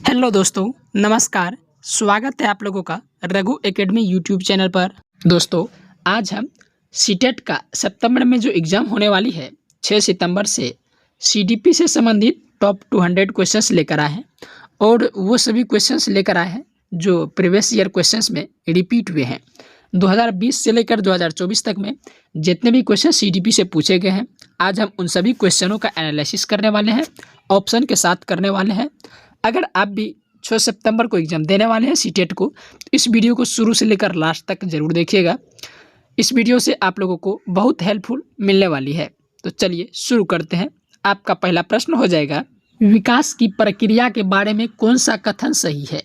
Hello दोस्तों, नमस्कार। स्वागत है आप लोगों का रघु एकेडमी यूट्यूब चैनल पर। दोस्तों, आज हम सीटेट का सितंबर में जो एग्ज़ाम होने वाली है 6 सितंबर से सीडीपी से संबंधित टॉप 200 क्वेश्चंस लेकर आए हैं और वो सभी क्वेश्चंस लेकर आए हैं जो प्रीवियस ईयर क्वेश्चंस में रिपीट हुए हैं। 2020 से लेकर 2024 तक में जितने भी क्वेश्चन सीडीपी से पूछे गए हैं, आज हम उन सभी क्वेश्चनों का एनालिसिस करने वाले हैं, ऑप्शन के साथ करने वाले हैं। अगर आप भी 6 सितंबर को एग्ज़ाम देने वाले हैं सीटेट को, तो इस वीडियो को शुरू से लेकर लास्ट तक ज़रूर देखिएगा। इस वीडियो से आप लोगों को बहुत हेल्पफुल मिलने वाली है। तो चलिए शुरू करते हैं। आपका पहला प्रश्न हो जाएगा, विकास की प्रक्रिया के बारे में कौन सा कथन सही है?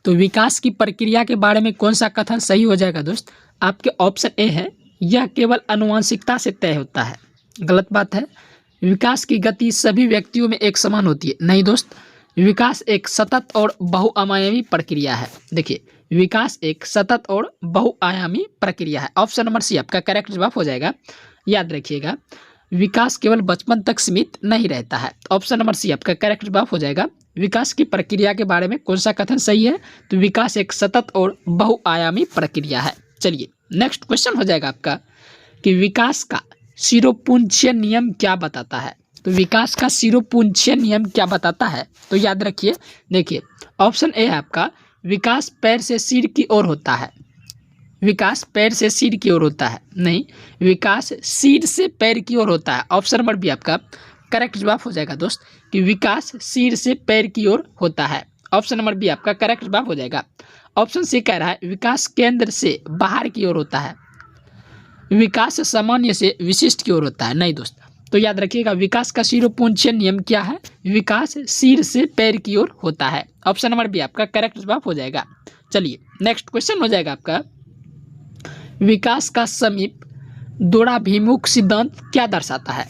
तो विकास की प्रक्रिया के बारे में कौन सा कथन सही हो जाएगा दोस्त? आपके ऑप्शन ए है, यह केवल आनुवंशिकता से तय होता है। गलत बात है। विकास की गति सभी व्यक्तियों में एक समान होती है। नहीं दोस्त, विकास एक सतत और बहुआयामी प्रक्रिया है। देखिए, विकास एक सतत और बहुआयामी प्रक्रिया है। ऑप्शन नंबर सी आपका करेक्ट जवाब हो जाएगा। याद रखिएगा, विकास केवल बचपन तक सीमित नहीं रहता है। ऑप्शन नंबर सी आपका करेक्ट जवाब हो जाएगा। विकास की प्रक्रिया के बारे में कौन सा कथन सही है? तो विकास एक सतत और बहुआयामी प्रक्रिया है। चलिए नेक्स्ट क्वेश्चन हो जाएगा आपका कि विकास का सिरोपुंछीय नियम क्या बताता है? तो विकास का सिरोपुंछीय नियम क्या बताता है? तो याद रखिए, देखिए ऑप्शन ए है आपका, विकास पैर से सिर की ओर होता है। विकास पैर से सिर की ओर होता है, नहीं, विकास सिर से पैर की ओर होता है। ऑप्शन नंबर बी आपका करेक्ट जवाब हो जाएगा दोस्त, कि विकास सिर से पैर की ओर होता है। ऑप्शन नंबर बी आपका करेक्ट जवाब हो जाएगा। ऑप्शन सी कह रहा है विकास केंद्र से बाहर की ओर होता है। विकास सामान्य से विशिष्ट की ओर होता है। नहीं दोस्त, तो याद रखिएगा, विकास का सिरोपुंछीय नियम क्या है? विकास सिर से पैर की ओर होता है। ऑप्शन नंबर बी आपका करेक्ट जवाब हो जाएगा। चलिए नेक्स्ट क्वेश्चन हो जाएगा आपका, विकास का समीप दोराभिमुख सिद्धांत क्या दर्शाता है?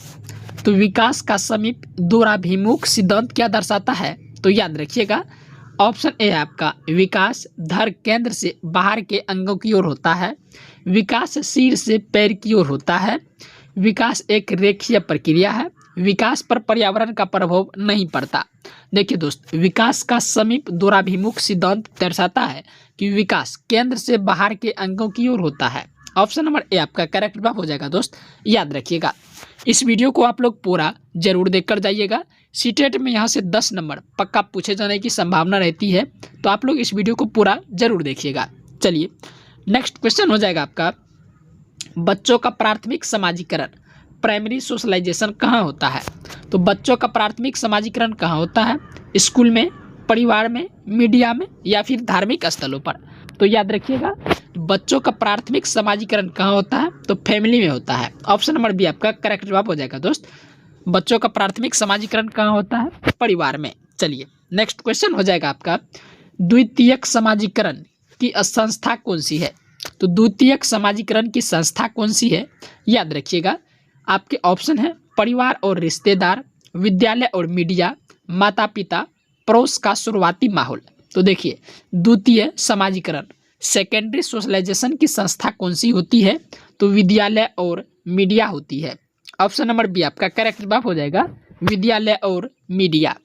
तो विकास का समीप दोराभिमुख सिद्धांत क्या दर्शाता है? तो याद रखिएगा, ऑप्शन ए है आपका, विकास धड़ केंद्र से बाहर के अंगों की ओर होता है। विकास सिर से पैर की ओर होता है। विकास एक रेखीय प्रक्रिया है। विकास पर पर्यावरण का प्रभाव नहीं पड़ता। देखिए दोस्त, विकास का समीप दोराभिमुख सिद्धांत दर्शाता है कि विकास केंद्र से बाहर के अंगों की ओर होता है। ऑप्शन नंबर ए आपका करेक्ट जवाब हो जाएगा दोस्त। याद रखिएगा, इस वीडियो को आप लोग पूरा जरूर देखकर जाइएगा। सीटेट में यहाँ से 10 नंबर पक्का पूछे जाने की संभावना रहती है, तो आप लोग इस वीडियो को पूरा जरूर देखिएगा। चलिए नेक्स्ट क्वेश्चन हो जाएगा आपका, बच्चों का प्राथमिक समाजीकरण प्राइमरी सोशलाइजेशन कहाँ होता है? तो बच्चों का प्राथमिक समाजीकरण कहाँ होता है? स्कूल में, परिवार में, मीडिया में या फिर धार्मिक स्थलों पर? तो याद रखिएगा, बच्चों का प्राथमिक समाजीकरण कहाँ होता है? तो फैमिली में होता है। ऑप्शन नंबर बी आपका करेक्ट जवाब हो जाएगा दोस्त। बच्चों का प्राथमिक समाजीकरण कहाँ होता है? परिवार में। चलिए नेक्स्ट क्वेश्चन हो जाएगा आपका, द्वितीयक समाजीकरण की संस्था कौन सी है? तो द्वितीयक समाजीकरण की संस्था कौन सी है? याद रखिएगा, आपके ऑप्शन है परिवार और रिश्तेदार, विद्यालय और मीडिया, माता पिता, पड़ोस का शुरुआती माहौल। तो देखिए, द्वितीय समाजीकरण सेकेंडरी सोशलाइजेशन की संस्था कौन सी होती है? तो विद्यालय और मीडिया होती है। ऑप्शन नंबर बी आपका करेक्ट जवाब हो जाएगा, विद्यालय और मीडिया।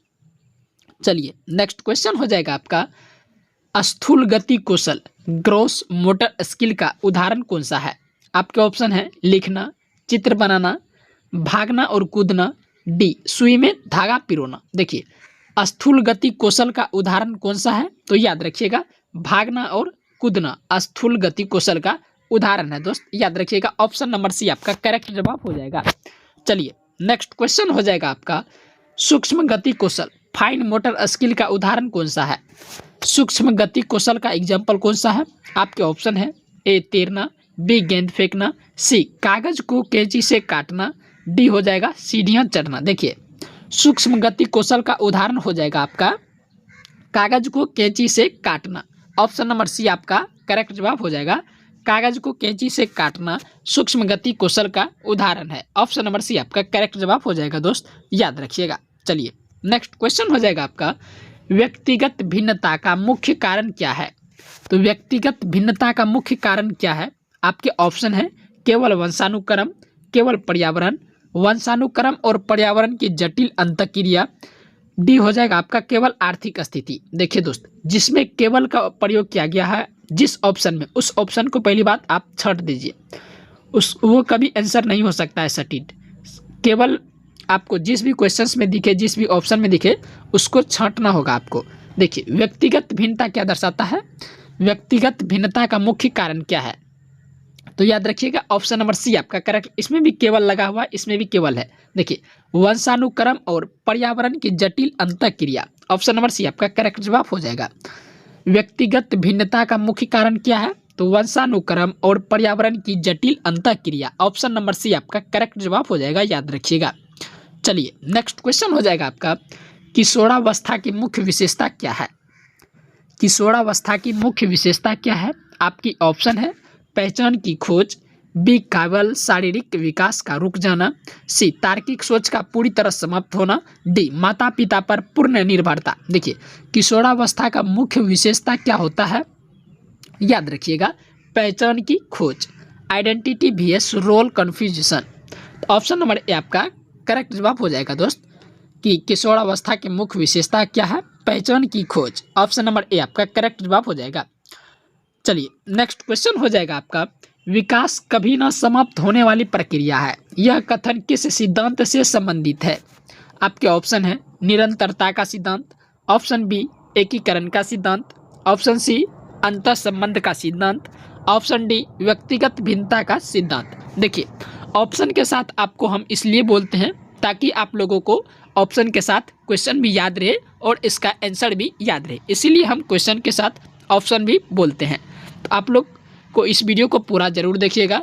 चलिए नेक्स्ट क्वेश्चन हो जाएगा आपका, स्थूल गति कौशल ग्रॉस मोटर स्किल का उदाहरण कौन सा है? आपके ऑप्शन है लिखना, चित्र बनाना, भागना और कूदना, डी सुई में धागा पिरोना। देखिए, स्थूल गति कौशल का उदाहरण कौन सा है? तो याद रखिएगा, भागना और कूदना स्थूल गति कौशल का उदाहरण है दोस्त। याद रखिएगा, ऑप्शन नंबर सी आपका करेक्ट जवाब हो जाएगा। चलिए नेक्स्ट क्वेश्चन हो जाएगा आपका, सूक्ष्म गति कौशल फाइन मोटर स्किल का उदाहरण कौन सा है? सूक्ष्म गति कौशल का एग्जाम्पल कौन सा है? आपके ऑप्शन है ए तैरना, बी गेंद फेंकना, सी कागज को कैंची से काटना, डी हो जाएगा सीढ़ियां चढ़ना। देखिए, सूक्ष्म गति कौशल का उदाहरण हो जाएगा आपका कागज को कैंची से काटना। ऑप्शन नंबर सी आपका करेक्ट जवाब हो जाएगा, कागज को कैंची से काटना सूक्ष्म गति कौशल का उदाहरण है। ऑप्शन नंबर सी आपका करेक्ट जवाब हो जाएगा दोस्त। याद रखिएगा। चलिए नेक्स्ट क्वेश्चन हो जाएगा आपका, व्यक्तिगत भिन्नता का मुख्य कारण क्या है? तो व्यक्तिगत भिन्नता का मुख्य कारण क्या है? आपके ऑप्शन है केवल वंशानुक्रम, केवल पर्यावरण, वंशानुक्रम और पर्यावरण की जटिल अंतःक्रिया, डी हो जाएगा आपका केवल आर्थिक स्थिति। देखिए दोस्त, जिसमें केवल का प्रयोग किया गया है जिस ऑप्शन में, उस ऑप्शन को पहली बात आप छांट दीजिए, उस वो कभी आंसर नहीं हो सकता है सटीक। केवल आपको जिस भी क्वेश्चंस में दिखे, जिस भी ऑप्शन में दिखे, उसको छांटना होगा आपको। देखिए, व्यक्तिगत भिन्नता क्या दर्शाता है, व्यक्तिगत भिन्नता का मुख्य कारण क्या है, तो याद रखिएगा ऑप्शन नंबर सी आपका करेक्ट। इसमें भी केवल लगा हुआ, इसमें भी केवल है। देखिए, वंशानुक्रम और पर्यावरण की जटिल अंतःक्रिया, ऑप्शन नंबर सी आपका करेक्ट जवाब हो जाएगा। व्यक्तिगत भिन्नता का मुख्य कारण क्या है, तो वंशानुक्रम और पर्यावरण की जटिल अंतःक्रिया, ऑप्शन नंबर सी आपका करेक्ट जवाब हो जाएगा, याद रखिएगा। चलिए नेक्स्ट क्वेश्चन हो जाएगा आपका, किशोरावस्था की मुख्य विशेषता क्या है। किशोरावस्था की मुख्य विशेषता क्या है, आपकी ऑप्शन है पहचान की खोज, बी केवल शारीरिक विकास का रुक जाना, सी तार्किक सोच का पूरी तरह समाप्त होना, डी माता पिता पर पूर्ण निर्भरता। देखिए, किशोरावस्था का मुख्य विशेषता क्या होता है, याद रखिएगा पहचान की खोज, identity VS role confusion. Option number A आपका करेक्ट जवाब हो जाएगा दोस्त, कि किशोरावस्था की मुख्य विशेषता क्या है, पहचान की खोज, ऑप्शन नंबर ए आपका करेक्ट जवाब हो जाएगा। चलिए नेक्स्ट क्वेश्चन हो जाएगा आपका, विकास कभी न समाप्त होने वाली प्रक्रिया है, यह कथन किस सिद्धांत से संबंधित है। आपके ऑप्शन है निरंतरता का सिद्धांत, ऑप्शन बी एकीकरण का सिद्धांत, ऑप्शन सी अंतः संबंध का सिद्धांत, ऑप्शन डी व्यक्तिगत भिन्नता का सिद्धांत। देखिए, ऑप्शन के साथ आपको हम इसलिए बोलते हैं ताकि आप लोगों को ऑप्शन के साथ क्वेश्चन भी याद रहे और इसका आंसर भी याद रहे, इसीलिए हम क्वेश्चन के साथ ऑप्शन भी बोलते हैं। तो आप लोग को इस वीडियो को पूरा ज़रूर देखिएगा।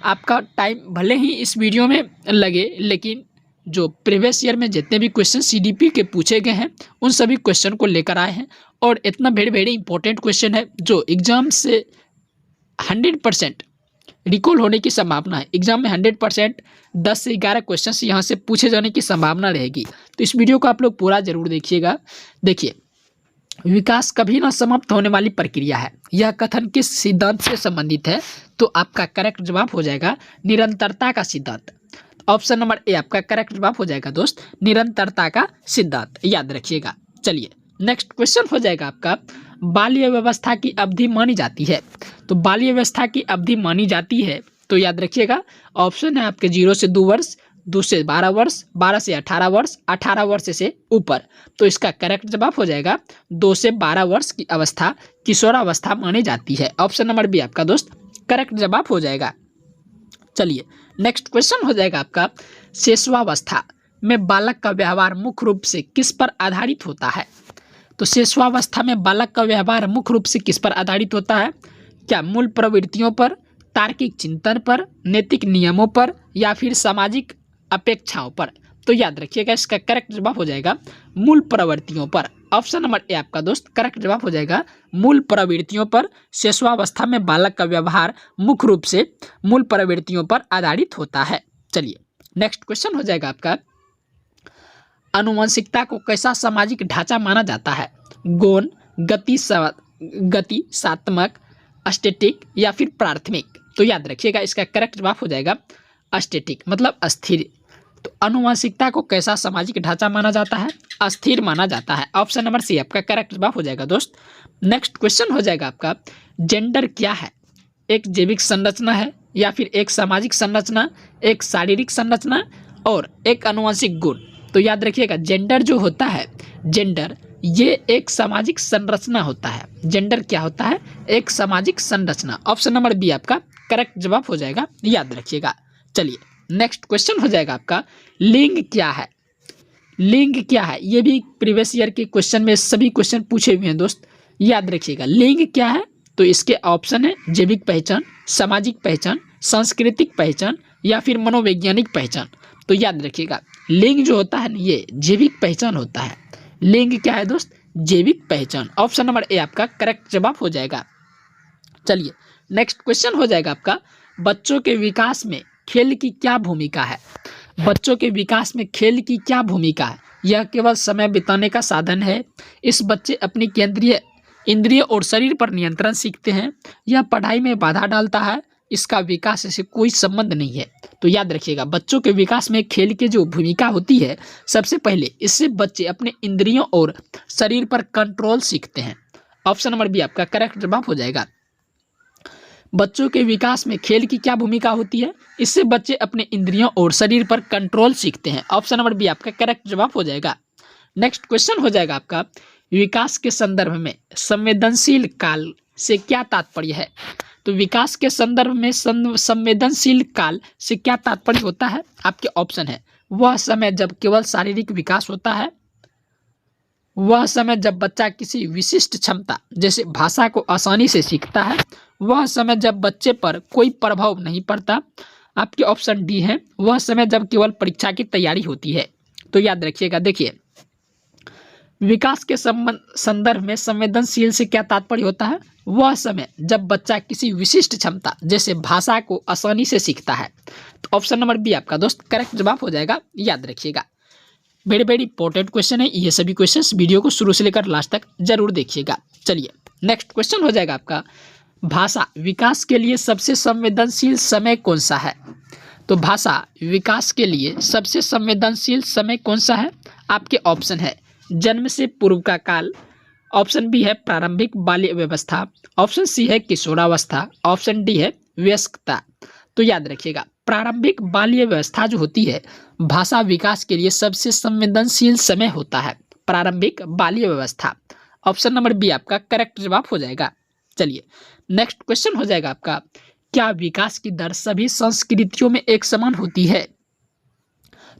आपका टाइम भले ही इस वीडियो में लगे, लेकिन जो प्रीवियस ईयर में जितने भी क्वेश्चन सीडीपी के पूछे गए हैं उन सभी क्वेश्चन को लेकर आए हैं, और इतना वेरी इंपॉर्टेंट क्वेश्चन है जो एग्ज़ाम से 100% रिकॉल होने की संभावना है। एग्जाम में 100% 10 से 11 क्वेश्चन यहाँ से पूछे जाने की संभावना रहेगी। तो इस वीडियो को आप लोग पूरा जरूर देखिएगा। देखिए, विकास कभी ना समाप्त होने वाली प्रक्रिया है, यह कथन किस सिद्धांत से संबंधित है, तो आपका करेक्ट जवाब हो जाएगा निरंतरता का सिद्धांत। ऑप्शन नंबर ए आपका करेक्ट जवाब हो जाएगा दोस्त, निरंतरता का सिद्धांत, याद रखिएगा। चलिए नेक्स्ट क्वेश्चन हो जाएगा आपका, बाल्य व्यवस्था की अवधि मानी जाती है, तो बाल्य व्यवस्था की अवधि मानी जाती है तो याद रखिएगा ऑप्शन है आपके 0 से 2 वर्ष, 2 से 12 वर्ष, 12 से 18 वर्ष, 18 वर्ष से ऊपर। तो इसका करेक्ट जवाब हो जाएगा 2 से 12 वर्ष की अवस्था किशोरावस्था मानी जाती है। ऑप्शन नंबर बी आपका दोस्त करेक्ट जवाब हो जाएगा। चलिए नेक्स्ट क्वेश्चन हो जाएगा आपका, शिशुआवस्था में बालक का व्यवहार मुख्य रूप से किस पर आधारित होता है। तो शिशुआवस्था में बालक का व्यवहार मुख्य रूप से किस पर आधारित होता है, क्या मूल प्रवृत्तियों पर, तार्किक चिंतन पर, नैतिक नियमों पर, या फिर सामाजिक अपेक्षाओं पर। तो याद रखिएगा इसका करेक्ट जवाब हो जाएगा मूल प्रवृत्तियों पर। ऑप्शन नंबर ए आपका दोस्त करेक्ट जवाब हो जाएगा मूल प्रवृत्तियों पर। शिशुआवस्था में बालक का व्यवहार मुख्य रूप से मूल प्रवृत्तियों पर आधारित होता है। चलिए नेक्स्ट क्वेश्चन हो जाएगा आपका, आनुवंशिकता को कैसा सामाजिक ढांचा माना जाता है, गौण, गतिशात्मक, अस्टेटिक या फिर प्राथमिक। तो याद रखिएगा इसका करेक्ट जवाब हो जाएगा अस्टेटिक, मतलब अस्थिर। तो आनुवंशिकता को कैसा सामाजिक ढांचा माना जाता है, अस्थिर माना जाता है। ऑप्शन नंबर सी आपका करेक्ट जवाब हो जाएगा दोस्त। नेक्स्ट क्वेश्चन हो जाएगा आपका, जेंडर क्या है, एक जैविक संरचना है या फिर एक सामाजिक संरचना, एक शारीरिक संरचना और एक आनुवंशिक गुण। तो याद रखिएगा जेंडर जो होता है, जेंडर ये एक सामाजिक संरचना होता है। जेंडर क्या होता है, एक सामाजिक संरचना। ऑप्शन नंबर बी आपका करेक्ट जवाब हो जाएगा, याद रखिएगा। चलिए नेक्स्ट क्वेश्चन हो जाएगा आपका, लिंग क्या है। लिंग क्या है, ये भी प्रीवियस ईयर के क्वेश्चन में सभी क्वेश्चन पूछे हुए हैं दोस्त, याद रखिएगा। लिंग क्या है, तो इसके ऑप्शन है जैविक पहचान, सामाजिक पहचान, सांस्कृतिक पहचान या फिर मनोवैज्ञानिक पहचान। तो याद रखिएगा लिंग जो होता है ये जैविक पहचान होता है। लिंग क्या है दोस्त, जैविक पहचान। ऑप्शन नंबर ए आपका करेक्ट जवाब हो जाएगा। चलिए नेक्स्ट क्वेश्चन हो जाएगा आपका, बच्चों के विकास में खेल की क्या भूमिका है। बच्चों के विकास में खेल की क्या भूमिका है, यह केवल समय बिताने का साधन है, इस बच्चे अपनी केंद्रीय इंद्रिय और शरीर पर नियंत्रण सीखते हैं, यह पढ़ाई में बाधा डालता है, इसका विकास से कोई संबंध नहीं है। तो याद रखिएगा, बच्चों के विकास में खेल की जो भूमिका होती है, सबसे पहले इससे बच्चे अपने इंद्रियों और शरीर पर कंट्रोल सीखते हैं। ऑप्शन नंबर बी आपका करेक्ट जवाब हो जाएगा। बच्चों के विकास में खेल की क्या भूमिका होती है? इससे बच्चे अपने इंद्रियों और शरीर पर कंट्रोल सीखते हैं। ऑप्शन नंबर बी आपका करेक्ट जवाब हो जाएगा। नेक्स्ट क्वेश्चन हो जाएगा आपका, विकास के संदर्भ में संवेदनशील काल से क्या तात्पर्य है? तो विकास के संदर्भ में संवेदनशील काल से क्या तात्पर्य होता है? आपके ऑप्शन है, वह समय जब केवल शारीरिक विकास होता है, वह समय जब बच्चा किसी विशिष्ट क्षमता जैसे भाषा को आसानी से सीखता है, वह समय जब बच्चे पर कोई प्रभाव नहीं पड़ता। आपके ऑप्शन डी है, वह समय जब केवल परीक्षा की तैयारी होती है। तो याद रखिएगा, देखिए विकास के संदर्भ में संवेदनशील से क्या तात्पर्य होता है? वह समय जब बच्चा किसी विशिष्ट क्षमता जैसे भाषा को आसानी से सीखता है। तो ऑप्शन नंबर बी आपका दोस्त करेक्ट जवाब हो जाएगा। याद रखिएगा, वेरी वेरी इंपॉर्टेंट क्वेश्चन है ये सभी क्वेश्चंस, वीडियो को शुरू से लेकर लास्ट तक जरूर देखिएगा। चलिए नेक्स्ट क्वेश्चन हो जाएगा आपका, भाषा विकास के लिए सबसे संवेदनशील समय कौन सा है? तो भाषा विकास के लिए सबसे संवेदनशील समय कौन सा है? आपके ऑप्शन है, जन्म से पूर्व का काल, ऑप्शन बी है प्रारंभिक बाल्य व्यवस्था, ऑप्शन सी है किशोरावस्था, ऑप्शन डी है वयस्कता। तो याद रखिएगा, प्रारंभिक बाल्य व्यवस्था जो होती है भाषा विकास के लिए सबसे संवेदनशील समय होता है, प्रारंभिक बाल्य व्यवस्था। ऑप्शन नंबर बी आपका करेक्ट जवाब हो जाएगा। चलिए नेक्स्ट क्वेश्चन हो जाएगा आपका, क्या विकास की दर सभी संस्कृतियों में एक समान होती है?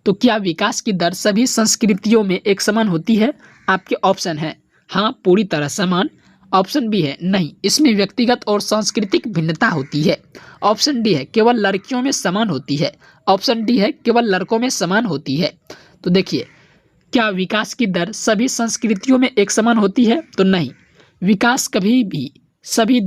तो क्या विकास की दर सभी संस्कृतियों में एक समान होती है? आपके ऑप्शन है, हाँ पूरी तरह समान, ऑप्शन बी है नहीं, इसमें व्यक्तिगत और सांस्कृतिक भिन्नता होती है, ऑप्शन डी है केवल लड़कियों में समान होती है, ऑप्शन डी है केवल लड़कों में समान होती है। तो देखिए, क्या विकास की दर सभी संस्कृतियों में एक समान होती है? तो नहीं, विकास कभी भी सभी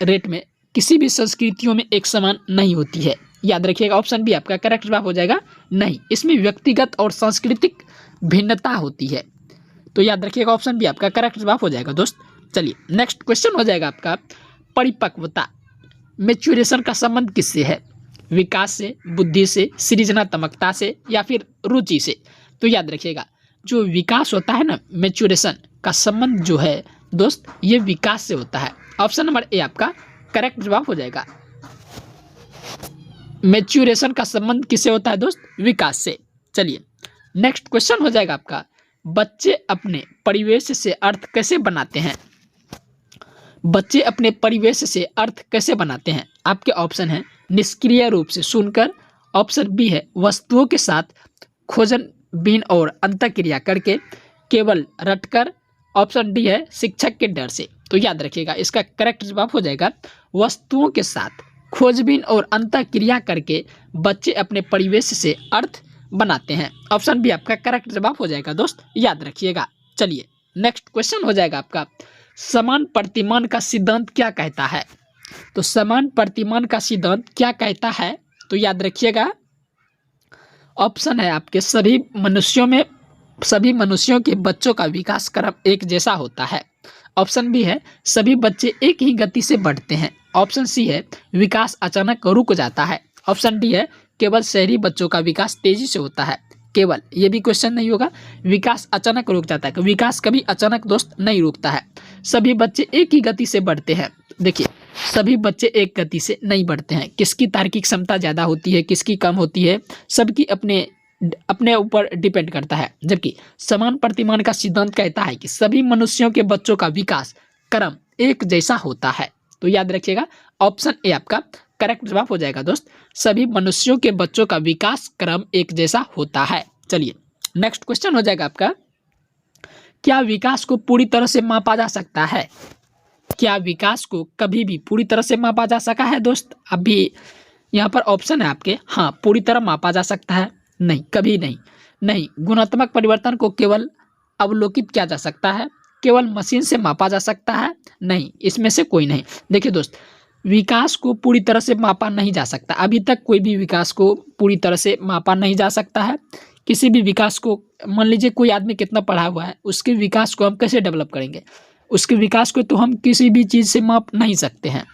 रेट में किसी भी संस्कृतियों में एक समान नहीं होती है। याद रखिएगा, ऑप्शन बी आपका करेक्ट जवाब हो जाएगा। नहीं, इसमें व्यक्तिगत और सांस्कृतिक भिन्नता होती है। तो याद रखिएगा, ऑप्शन बी आपका करेक्ट जवाब हो जाएगा दोस्त। चलिए नेक्स्ट क्वेश्चन हो जाएगा आपका, परिपक्वता मैच्योरेशन का संबंध किससे है? विकास से, बुद्धि से, सृजनात्मकता से या फिर रुचि से? तो याद रखिएगा, जो विकास होता है ना, मैच्योरेशन का संबंध जो है दोस्त, ये विकास से होता है। ऑप्शन नंबर ए आपका करेक्ट जवाब हो जाएगा। मैच्योरेशन का संबंध किससे होता है दोस्त? विकास से। चलिए नेक्स्ट क्वेश्चन हो जाएगा आपका, बच्चे अपने परिवेश से अर्थ कैसे बनाते हैं? बच्चे अपने परिवेश से अर्थ कैसे बनाते हैं? आपके ऑप्शन है, निष्क्रिय रूप से सुनकर, ऑप्शन बी है वस्तुओं के साथ खोजबीन और अंतःक्रिया करके, केवल रटकर, ऑप्शन डी है शिक्षक के डर से। तो याद रखिएगा, इसका करेक्ट जवाब हो जाएगा वस्तुओं के साथ खोजबीन और अंतःक्रिया करके बच्चे अपने परिवेश से अर्थ बनाते हैं। ऑप्शन बी आपका करेक्ट जवाब हो जाएगा दोस्त, याद रखिएगा। चलिए नेक्स्ट क्वेश्चन हो जाएगा आपका, समान प्रतिमान का सिद्धांत क्या कहता है? तो समान प्रतिमान का सिद्धांत क्या कहता है? तो याद रखिएगा, ऑप्शन है आपके, सभी मनुष्यों के बच्चों का विकास क्रम एक जैसा होता है, ऑप्शन बी है सभी बच्चे एक ही गति से बढ़ते हैं, ऑप्शन सी है विकास अचानक रुक जाता है, ऑप्शन डी है केवल शहरी बच्चों का विकास तेजी से होता है। केवल ये भी क्वेश्चन नहीं होगा, विकास अचानक रुक जाता है, विकास कभी अचानक दोस्त नहीं रुकता है, सभी बच्चे एक ही गति से बढ़ते हैं। देखिए, सभी बच्चे एक गति से नहीं बढ़ते हैं, किसकी तार्किक क्षमता ज़्यादा होती है, किसकी कम होती है, सबकी अपने ऊपर डिपेंड करता है। जबकि समान प्रतिमान का सिद्धांत कहता है कि सभी मनुष्यों के बच्चों का विकास क्रम एक जैसा होता है। तो याद रखिएगा, ऑप्शन ए आपका करेक्ट जवाब हो जाएगा दोस्त, सभी मनुष्यों के बच्चों का विकास क्रम एक जैसा होता है। चलिए नेक्स्ट क्वेश्चन हो जाएगा आपका, क्या विकास को पूरी तरह से मापा जा सकता है? क्या विकास को कभी भी पूरी तरह से मापा जा सका है दोस्त? अभी यहाँ पर ऑप्शन है आपके, हाँ पूरी तरह मापा जा सकता है, नहीं कभी नहीं, नहीं गुणात्मक परिवर्तन को केवल अवलोकित किया जा सकता है, केवल मशीन से मापा जा सकता है, नहीं इसमें से कोई नहीं। देखिए दोस्त, विकास को पूरी तरह से मापा नहीं जा सकता, अभी तक कोई भी विकास को पूरी तरह से मापा नहीं जा सकता है। किसी भी विकास को, मान लीजिए कोई आदमी कितना पढ़ा हुआ है, उसके विकास को हम कैसे डेवलप करेंगे? उसके विकास को तो हम किसी भी चीज़ से माप नहीं सकते हैं,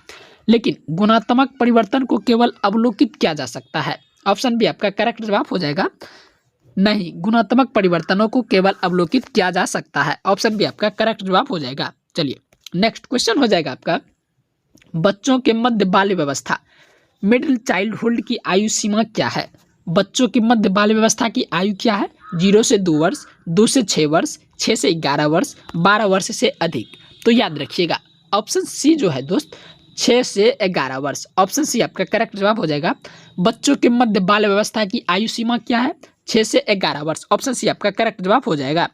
लेकिन गुणात्मक परिवर्तन को केवल अवलोकित किया जा सकता है। ऑप्शन बी आपका करेक्ट जवाब हो जाएगा। नहीं, गुणात्मक परिवर्तनों को केवल अवलोकित किया जा सकता है। ऑप्शन बी आपका करेक्ट जवाब हो जाएगा। चलिए नेक्स्ट क्वेश्चन हो जाएगा आपका, बच्चों के मध्य बाल्य व्यवस्था मिडिल चाइल्डहुड की आयु सीमा क्या है? बच्चों की मध्य बाल्य व्यवस्था की आयु क्या है? 0 से 2 वर्ष, 2 से 6 वर्ष, 6 से 11 वर्ष, 12 वर्ष से अधिक। तो याद रखिएगा ऑप्शन सी जो है दोस्त 6 से 11 वर्ष। ऑप्शन सी आपका करेक्ट जवाब हो जाएगा। बच्चों के मध्य बाल्य व्यवस्था की आयु सीमा क्या है? 6 से 11 वर्ष। ऑप्शन सी आपका करेक्ट जवाब हो जाएगा।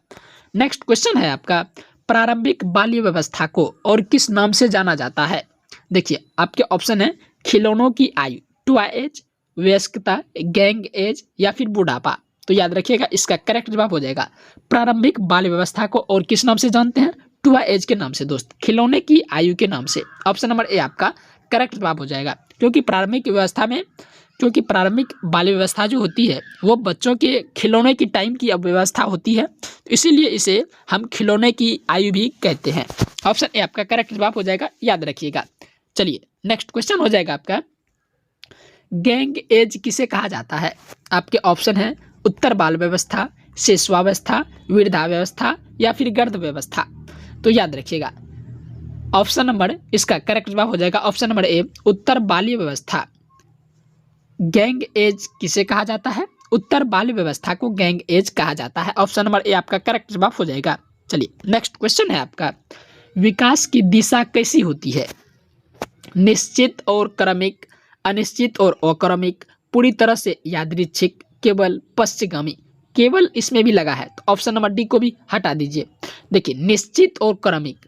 नेक्स्ट क्वेश्चन है आपका, प्रारंभिक बाल्य व्यवस्था को और किस नाम से जाना जाता है? देखिए आपके ऑप्शन है खिलौनों की आयु, टॉय एज, वयस्कता, गैंग एज या फिर बुढ़ापा। तो याद रखिएगा इसका करेक्ट जवाब हो जाएगा प्रारंभिक बाल्य व्यवस्था को और किस नाम से जानते हैं? टॉय एज के नाम से दोस्त, खिलौने की आयु के नाम से। ऑप्शन नंबर ए आपका करेक्ट जवाब हो जाएगा, क्योंकि क्योंकि प्रारंभिक बाल्य व्यवस्था जो होती है वो बच्चों के खिलौने की टाइम की अब व्यवस्था होती है, तो इसीलिए इसे हम खिलौने की आयु भी कहते हैं। ऑप्शन ए आपका करेक्ट जवाब हो जाएगा, याद रखिएगा। चलिए नेक्स्ट क्वेश्चन हो जाएगा आपका, गैंग एज किसे कहा जाता है? आपके ऑप्शन है उत्तर बाल व्यवस्था, शिशुआवस्था, वृद्धावस्था या फिर गर्भ व्यवस्था। तो याद रखिएगा ऑप्शन नंबर इसका करेक्ट जवाब हो जाएगा ऑप्शन नंबर ए उत्तर बाल्य व्यवस्था। गैंग एज किसे कहा जाता है? उत्तर बाल्य व्यवस्था को गैंग एज कहा जाता है। ऑप्शन नंबर ए आपका करेक्ट जवाब हो जाएगा। चलिए नेक्स्ट क्वेश्चन है आपका, विकास की दिशा कैसी होती है? निश्चित और क्रमिक, अनिश्चित और अक्रमिक, पूरी तरह से यादृच्छिक, केवल पश्चिमगामी। केवल इसमें भी लगा है, तो ऑप्शन नंबर डी को भी हटा दीजिए। देखिए निश्चित और क्रमिक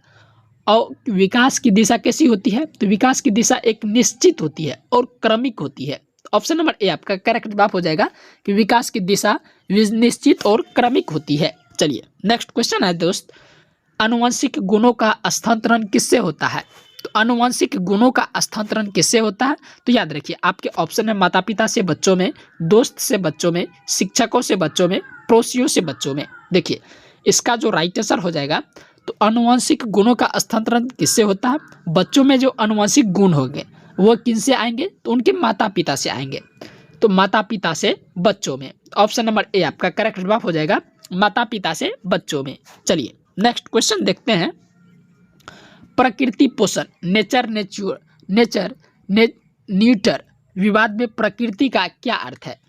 और विकास की दिशा कैसी होती है? तो विकास की दिशा एक निश्चित होती है और क्रमिक होती है। ऑप्शन नंबर ए आपका करेक्ट जवाब हो जाएगा कि विकास की दिशा निश्चित और क्रमिक होती है। चलिए नेक्स्ट क्वेश्चन है दोस्त, आनुवंशिक गुणों का स्थानांतरण किससे होता है? तो आनुवंशिक गुणों का स्थानांतरण किससे होता है? तो याद रखिए आपके ऑप्शन है माता पिता से बच्चों में, दोस्त से बच्चों में, शिक्षकों से बच्चों में, पड़ोसियों से बच्चों में। देखिए इसका जो राइट आंसर हो जाएगा, तो आनुवंशिक गुणों का स्थानांतरण किससे होता है? बच्चों में जो आनुवंशिक गुण होंगे वो किनसे आएंगे? तो उनके माता पिता से आएंगे। तो माता पिता से बच्चों में। ऑप्शन नंबर ए आपका करेक्ट जवाब हो जाएगा, माता पिता से बच्चों में। चलिए नेक्स्ट क्वेश्चन देखते हैं, प्रकृति पोषण, नेचर न्यूटर विवाद में प्रकृति का क्या अर्थ है?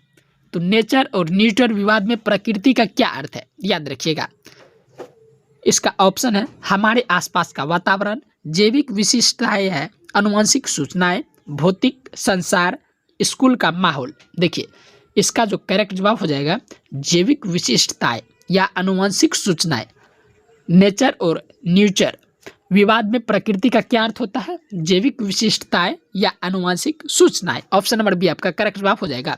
तो नेचर और न्यूटर विवाद में प्रकृति का क्या अर्थ है? याद रखिएगा इसका ऑप्शन है हमारे आसपास का वातावरण, जैविक विशिष्टताएं है, आनुवंशिक सूचनाएं, भौतिक संसार, स्कूल का माहौल। देखिए इसका जो करेक्ट जवाब हो जाएगा जैविक विशिष्टताएं या आनुवंशिक सूचनाएं। नेचर और न्यूचर विवाद में प्रकृति का क्या अर्थ होता है? जैविक विशिष्टताएं या आनुवंशिक सूचनाएं। ऑप्शन नंबर बी आपका करेक्ट जवाब हो जाएगा।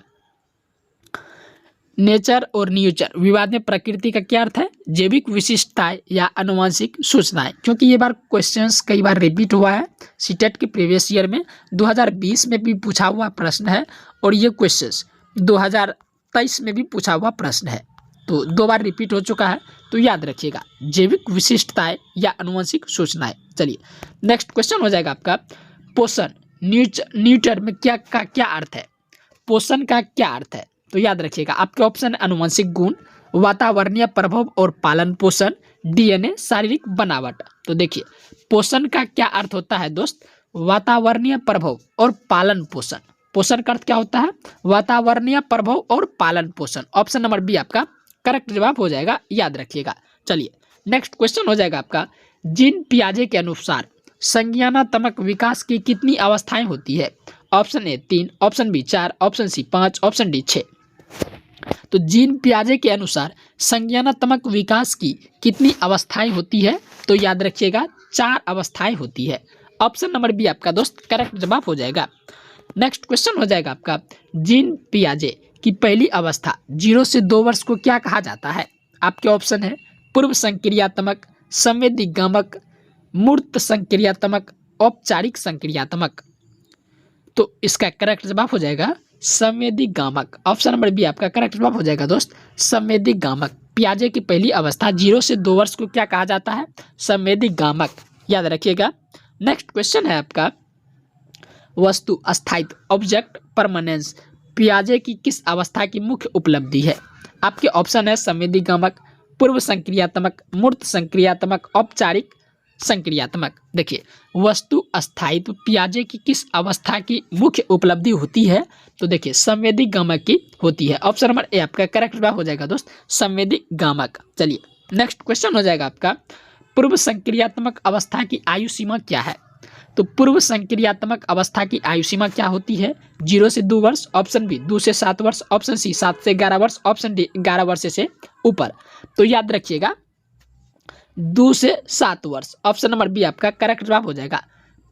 नेचर और न्यूचर विवाद में प्रकृति का क्या अर्थ है? जैविक विशिष्टताएं या आनुवंशिक सूचनाएं। क्योंकि ये बार क्वेश्चंस कई बार रिपीट हुआ है, सीटेट के प्रीवियस ईयर में 2020 में भी पूछा हुआ प्रश्न है और ये क्वेश्चंस 2023 में भी पूछा हुआ प्रश्न है, तो 2 बार रिपीट हो चुका है। तो याद रखिएगा जैविक विशिष्टताएं या आनुवंशिक सूचनाएं। चलिए नेक्स्ट क्वेश्चन हो जाएगा आपका, पोषण न्यूटर में क्या अर्थ है? पोषण का क्या अर्थ है? तो याद रखिएगा आपके ऑप्शन आनुवंशिक गुण, वातावरणीय प्रभाव और पालन पोषण, डीएनए, शारीरिक बनावट। तो देखिए पोषण का क्या अर्थ होता है दोस्त? वातावरणीय प्रभाव और पालन पोषण। पोषण का अर्थ क्या होता है? वातावरणीय प्रभाव और पालन पोषण। ऑप्शन नंबर बी आपका करेक्ट जवाब हो जाएगा, याद रखिएगा। चलिए नेक्स्ट क्वेश्चन हो जाएगा आपका, जीन पियाजे के अनुसार संज्ञानात्मक विकास की कितनी अवस्थाएं होती है? Option A 3, option B 4, option C 5, option D 6। तो जीन पियाजे के अनुसार संज्ञानात्मक विकास की कितनी अवस्थाएं होती है? तो याद रखिएगा 4 अवस्थाएं होती है। ऑप्शन नंबर बी आपका दोस्त करेक्ट जवाब हो जाएगा। नेक्स्ट क्वेश्चन हो जाएगा आपका, जीन पियाजे की पहली अवस्था 0 से 2 वर्ष को क्या कहा जाता है? आपके ऑप्शन है पूर्व संक्रियात्मक, संवेदीगामक, मूर्त संक्रियात्मक, औपचारिक संक्रियात्मक। तो इसका करेक्ट जवाब हो जाएगा संवेदीगामक। ऑप्शन नंबर बी आपका करेक्ट जवाब हो जाएगा दोस्त, संवेदीगामक। पियाजे की पहली अवस्था 0 से 2 वर्ष को क्या कहा जाता है? संवेदीगामक। याद रखिएगा। नेक्स्ट क्वेश्चन है आपका, वस्तु स्थायित्व ऑब्जेक्ट परमानेंस पियाजे की किस अवस्था की मुख्य उपलब्धि है? आपके ऑप्शन है संवेदीगामक, पूर्व संक्रियात्मक, मूर्त संक्रियात्मक, औपचारिक संक्रियात्मक। देखिए, वस्तु स्थायित्व पियाजे की किस अवस्था की मुख्य उपलब्धि होती है? तो देखिए संवेदीगामक की होती है। ऑप्शन नंबर ए आपका करेक्ट जवाब हो जाएगा दोस्त, संवेदीगामक। चलिए नेक्स्ट क्वेश्चन हो जाएगा आपका, पूर्व संक्रियात्मक अवस्था की आयु सीमा क्या है? तो पूर्व संक्रियात्मक अवस्था की आयु सीमा क्या होती है? 0 से 2 वर्ष, ऑप्शन बी 2 से 7 वर्ष, ऑप्शन सी 7 से 11 वर्ष, ऑप्शन डी 11 वर्ष से ऊपर। तो याद रखिएगा 2 से 7 वर्ष, ऑप्शन नंबर बी आपका करेक्ट जवाब हो जाएगा।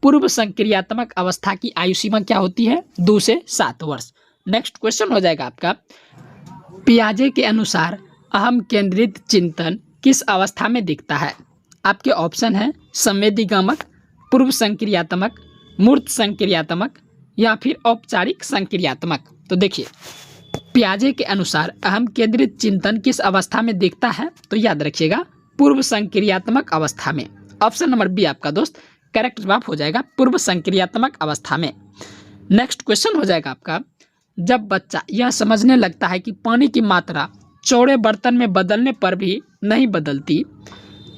पूर्व संक्रियात्मक अवस्था की आयु सीमा क्या होती है? 2 से 7 वर्ष। नेक्स्ट क्वेश्चन हो जाएगा आपका, पियाजे के अनुसार अहम केंद्रित चिंतन किस अवस्था में दिखता है? आपके ऑप्शन है संवेदीगामक, पूर्व संक्रियात्मक, मूर्त संक्रियात्मक या फिर औपचारिक संक्रियात्मक। तो देखिए पियाजे के अनुसार अहम केंद्रित चिंतन किस अवस्था में दिखता है? तो याद रखिएगा पूर्व संक्रियात्मक अवस्था में। ऑप्शन नंबर बी आपका दोस्त करेक्ट जवाब हो जाएगा, पूर्व संक्रियात्मक अवस्था में। नेक्स्ट क्वेश्चन हो जाएगा आपका, जब बच्चा यह समझने लगता है कि पानी की मात्रा चौड़े बर्तन में बदलने पर भी नहीं बदलती,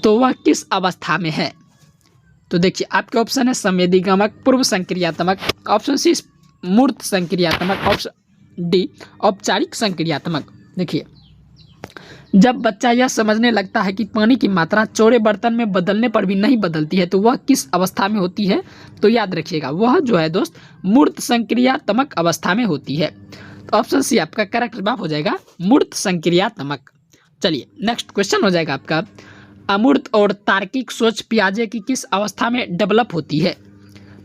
तो वह किस अवस्था में है? तो देखिए आपके ऑप्शन है संवेदीगामक, पूर्व संक्रियात्मक, ऑप्शन सी मूर्त संक्रियात्मक, ऑप्शन डी औपचारिक संक्रियात्मक। देखिए जब बच्चा यह समझने लगता है कि पानी की मात्रा चौड़े बर्तन में बदलने पर भी नहीं बदलती है, तो वह किस अवस्था में होती है? तो याद रखिएगा वह जो है दोस्त मूर्त संक्रियात्मक अवस्था में होती है। तो ऑप्शन सी आपका करेक्ट जवाब हो जाएगा, मूर्त संक्रियात्मक। चलिए नेक्स्ट क्वेश्चन हो जाएगा आपका, अमूर्त और तार्किक सोच पियाजे की किस अवस्था में डेवलप होती है?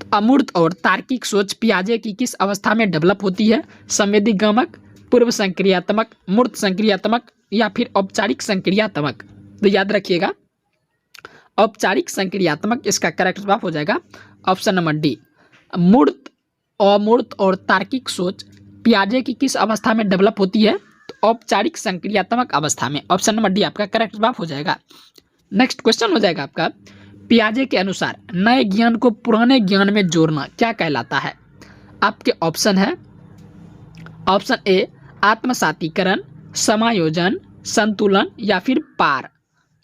तो अमूर्त और तार्किक सोच पियाजे की किस अवस्था में डेवलप होती है? संवेदीगामक, पूर्व संक्रियात्मक, मूर्त संक्रियात्मक या फिर औपचारिक संक्रियात्मक। तो याद रखिएगा औपचारिक संक्रियात्मक इसका करेक्ट जवाब हो जाएगा, ऑप्शन नंबर डी। मूर्त, अमूर्त और तार्किक सोच पियाजे की किस अवस्था में डेवलप होती है? तो औपचारिक संक्रियात्मक अवस्था में। ऑप्शन नंबर डी आपका करेक्ट जवाब हो जाएगा। नेक्स्ट क्वेश्चन हो जाएगा आपका, पियाजे के अनुसार नए ज्ञान को पुराने ज्ञान में जोड़ना क्या कहलाता है? आपके ऑप्शन है ऑप्शन ए आत्मसातीकरण, समायोजन, संतुलन या फिर पार।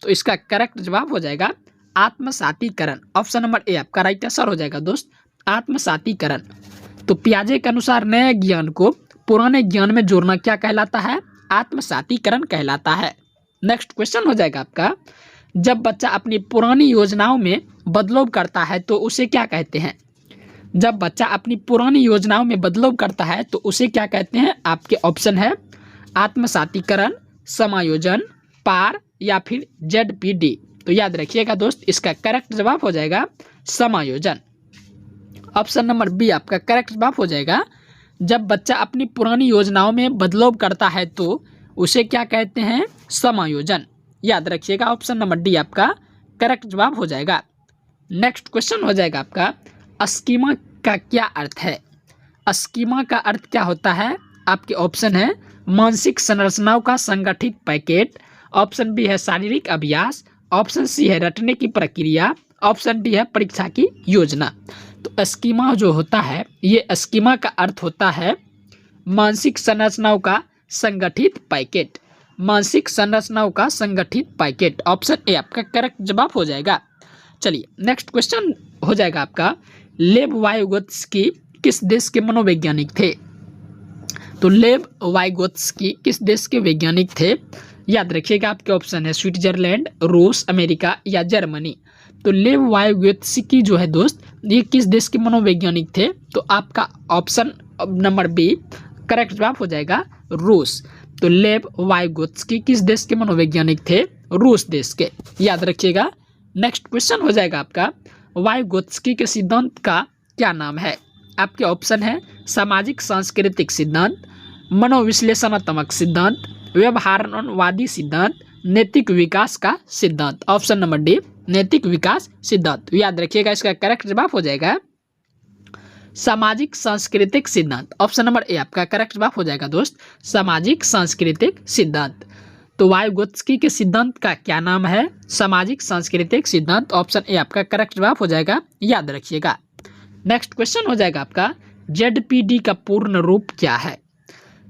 तो इसका करेक्ट जवाब हो जाएगा आत्मसातीकरण। ऑप्शन नंबर ए आपका राइट आंसर हो जाएगा दोस्त, आत्मसातीकरण। तो पियाजे के अनुसार नए ज्ञान को पुराने ज्ञान में जोड़ना क्या कहलाता है? आत्मसातीकरण कहलाता है। नेक्स्ट क्वेश्चन हो जाएगा आपका, जब बच्चा अपनी पुरानी योजनाओं में बदलाव करता है तो उसे क्या कहते हैं? जब बच्चा अपनी पुरानी योजनाओं में बदलाव करता है तो उसे क्या कहते हैं? आपके ऑप्शन है आत्मसातीकरण, समायोजन, पार या फिर ZPD। तो याद रखिएगा दोस्त इसका करेक्ट जवाब हो जाएगा समायोजन। ऑप्शन नंबर बी आपका करेक्ट जवाब हो जाएगा, जब बच्चा अपनी पुरानी योजनाओं में बदलाव करता है तो उसे क्या कहते हैं? समायोजन। याद रखिएगा ऑप्शन नंबर डी आपका करेक्ट जवाब हो जाएगा। नेक्स्ट क्वेश्चन हो जाएगा आपका, स्कीमा का क्या अर्थ है? स्कीमा का अर्थ क्या होता है? आपके ऑप्शन है मानसिक संरचनाओं का संगठित पैकेट, ऑप्शन बी है शारीरिक अभ्यास, ऑप्शन सी है रटने की प्रक्रिया, ऑप्शन डी है परीक्षा की योजना। तो स्कीमा जो होता है, ये स्कीमा का अर्थ होता है मानसिक संरचनाओं का संगठित पैकेट, मानसिक संरचनाओं का संगठित पैकेट। ऑप्शन ए आपका करेक्ट जवाब हो जाएगा। चलिए नेक्स्ट क्वेश्चन हो जाएगा आपका, लेव वाइगोत्स्की किस देश के मनोवैज्ञानिक थे? तो लेव वाइगोत्स्की किस देश के वैज्ञानिक थे? याद रखिएगा आपके ऑप्शन है स्विट्जरलैंड, रूस, अमेरिका या जर्मनी। तो लेव वाइगोत्स्की जो है दोस्त ये किस देश के मनोवैज्ञानिक थे? तो आपका ऑप्शन नंबर बी करेक्ट जवाब हो जाएगा, रूस। तो लेव वाइगोत्स्की किस देश के मनोवैज्ञानिक थे? रूस देश के। याद रखिएगा। नेक्स्ट क्वेश्चन हो जाएगा आपका, वाइगोत्स्की के सिद्धांत का क्या नाम है? आपके ऑप्शन है सामाजिक सांस्कृतिक सिद्धांत, मनोविश्लेषणात्मक सिद्धांत, व्यवहारवादी सिद्धांत, नैतिक विकास का सिद्धांत। ऑप्शन नंबर डी नैतिक विकास सिद्धांत। याद रखिएगा इसका करेक्ट जवाब हो जाएगा सामाजिक सांस्कृतिक सिद्धांत। ऑप्शन नंबर ए आपका करेक्ट जवाब हो जाएगा दोस्त, सामाजिक सांस्कृतिक सिद्धांत। तो वाइगोत्स्की के सिद्धांत का क्या नाम है? सामाजिक सांस्कृतिक सिद्धांत। ऑप्शन ए आपका करेक्ट जवाब हो जाएगा, याद रखिएगा। नेक्स्ट क्वेश्चन हो जाएगा आपका जेडपीडी का पूर्ण रूप क्या है।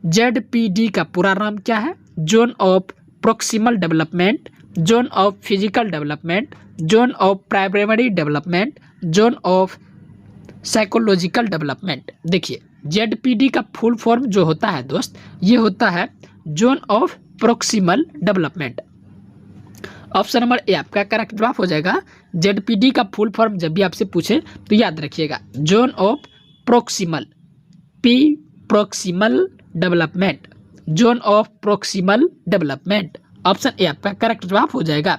जेडपीडी का पूरा नाम क्या है? Zone of proximal development, zone of physical development, zone of primary development, zone of psychological development. देखिए जेडपीडी का फुल फॉर्म जो होता है दोस्त, ये होता है zone of proximal development. Option number A आपका करेक्ट जवाब हो जाएगा। जेडपीडी का फुल फॉर्म जब भी आपसे पूछे तो याद रखिएगा zone of proximal, P proximal development, zone of proximal development. Option A आपका करेक्ट जवाब हो जाएगा।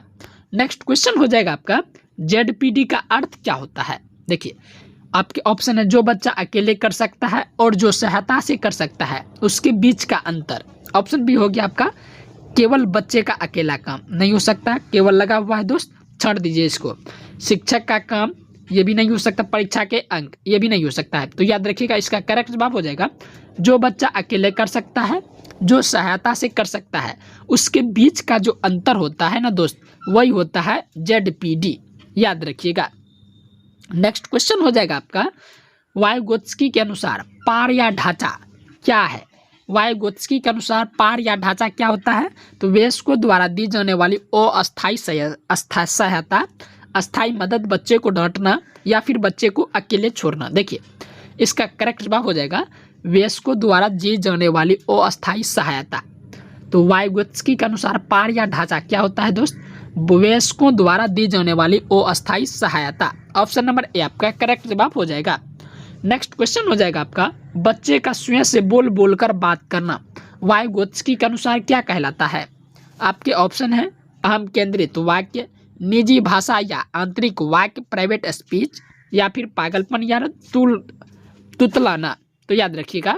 नेक्स्ट क्वेश्चन हो जाएगा आपका जेडपीडी का अर्थ क्या होता है। देखिए आपके ऑप्शन है जो बच्चा अकेले कर सकता है और जो सहायता से कर सकता है उसके बीच का अंतर। ऑप्शन बी हो गया आपका केवल बच्चे का अकेला काम नहीं हो सकता, केवल लगा हुआ है दोस्त, छोड़ दीजिए इसको। शिक्षक का काम ये भी नहीं हो सकता, परीक्षा के अंक ये भी नहीं हो सकता है। तो याद रखिएगा इसका करेक्ट जवाब हो जाएगा जो बच्चा अकेले कर सकता है, जो सहायता से कर सकता है, उसके बीच का जो अंतर होता है ना दोस्त, वही होता है जेडपीडी, याद रखिएगा। नेक्स्ट क्वेश्चन हो जाएगा आपका वाइगोत्स्की के अनुसार पार या ढांचा क्या है। वाइगोत्स्की के अनुसार पार या ढांचा क्या होता है? तो वयस्कों द्वारा दी जाने वाली अस्थायी सहायता, अस्थायी मदद, बच्चे को डांटना या फिर बच्चे को अकेले छोड़ना। देखिए इसका करेक्ट जवाब हो जाएगा वयस्कों द्वारा दी जाने वाली अस्थायी सहायता। तो वाइगोत्स्की के अनुसार पार या ढांचा क्या होता है दोस्त? वयस्कों द्वारा दी जाने वाली अस्थायी सहायता। ऑप्शन नंबर ए आपका करेक्ट जवाब हो जाएगा। नेक्स्ट क्वेश्चन हो जाएगा आपका बच्चे का स्वयं से बोल बोलकर बात करना वाइगोत्स्की के अनुसार क्या कहलाता है। आपके ऑप्शन है अहम केंद्रित वाक्य, निजी भाषा या आंतरिक वाक्य, प्राइवेट स्पीच, या फिर पागलपन या तुतलाना। तो याद रखिएगा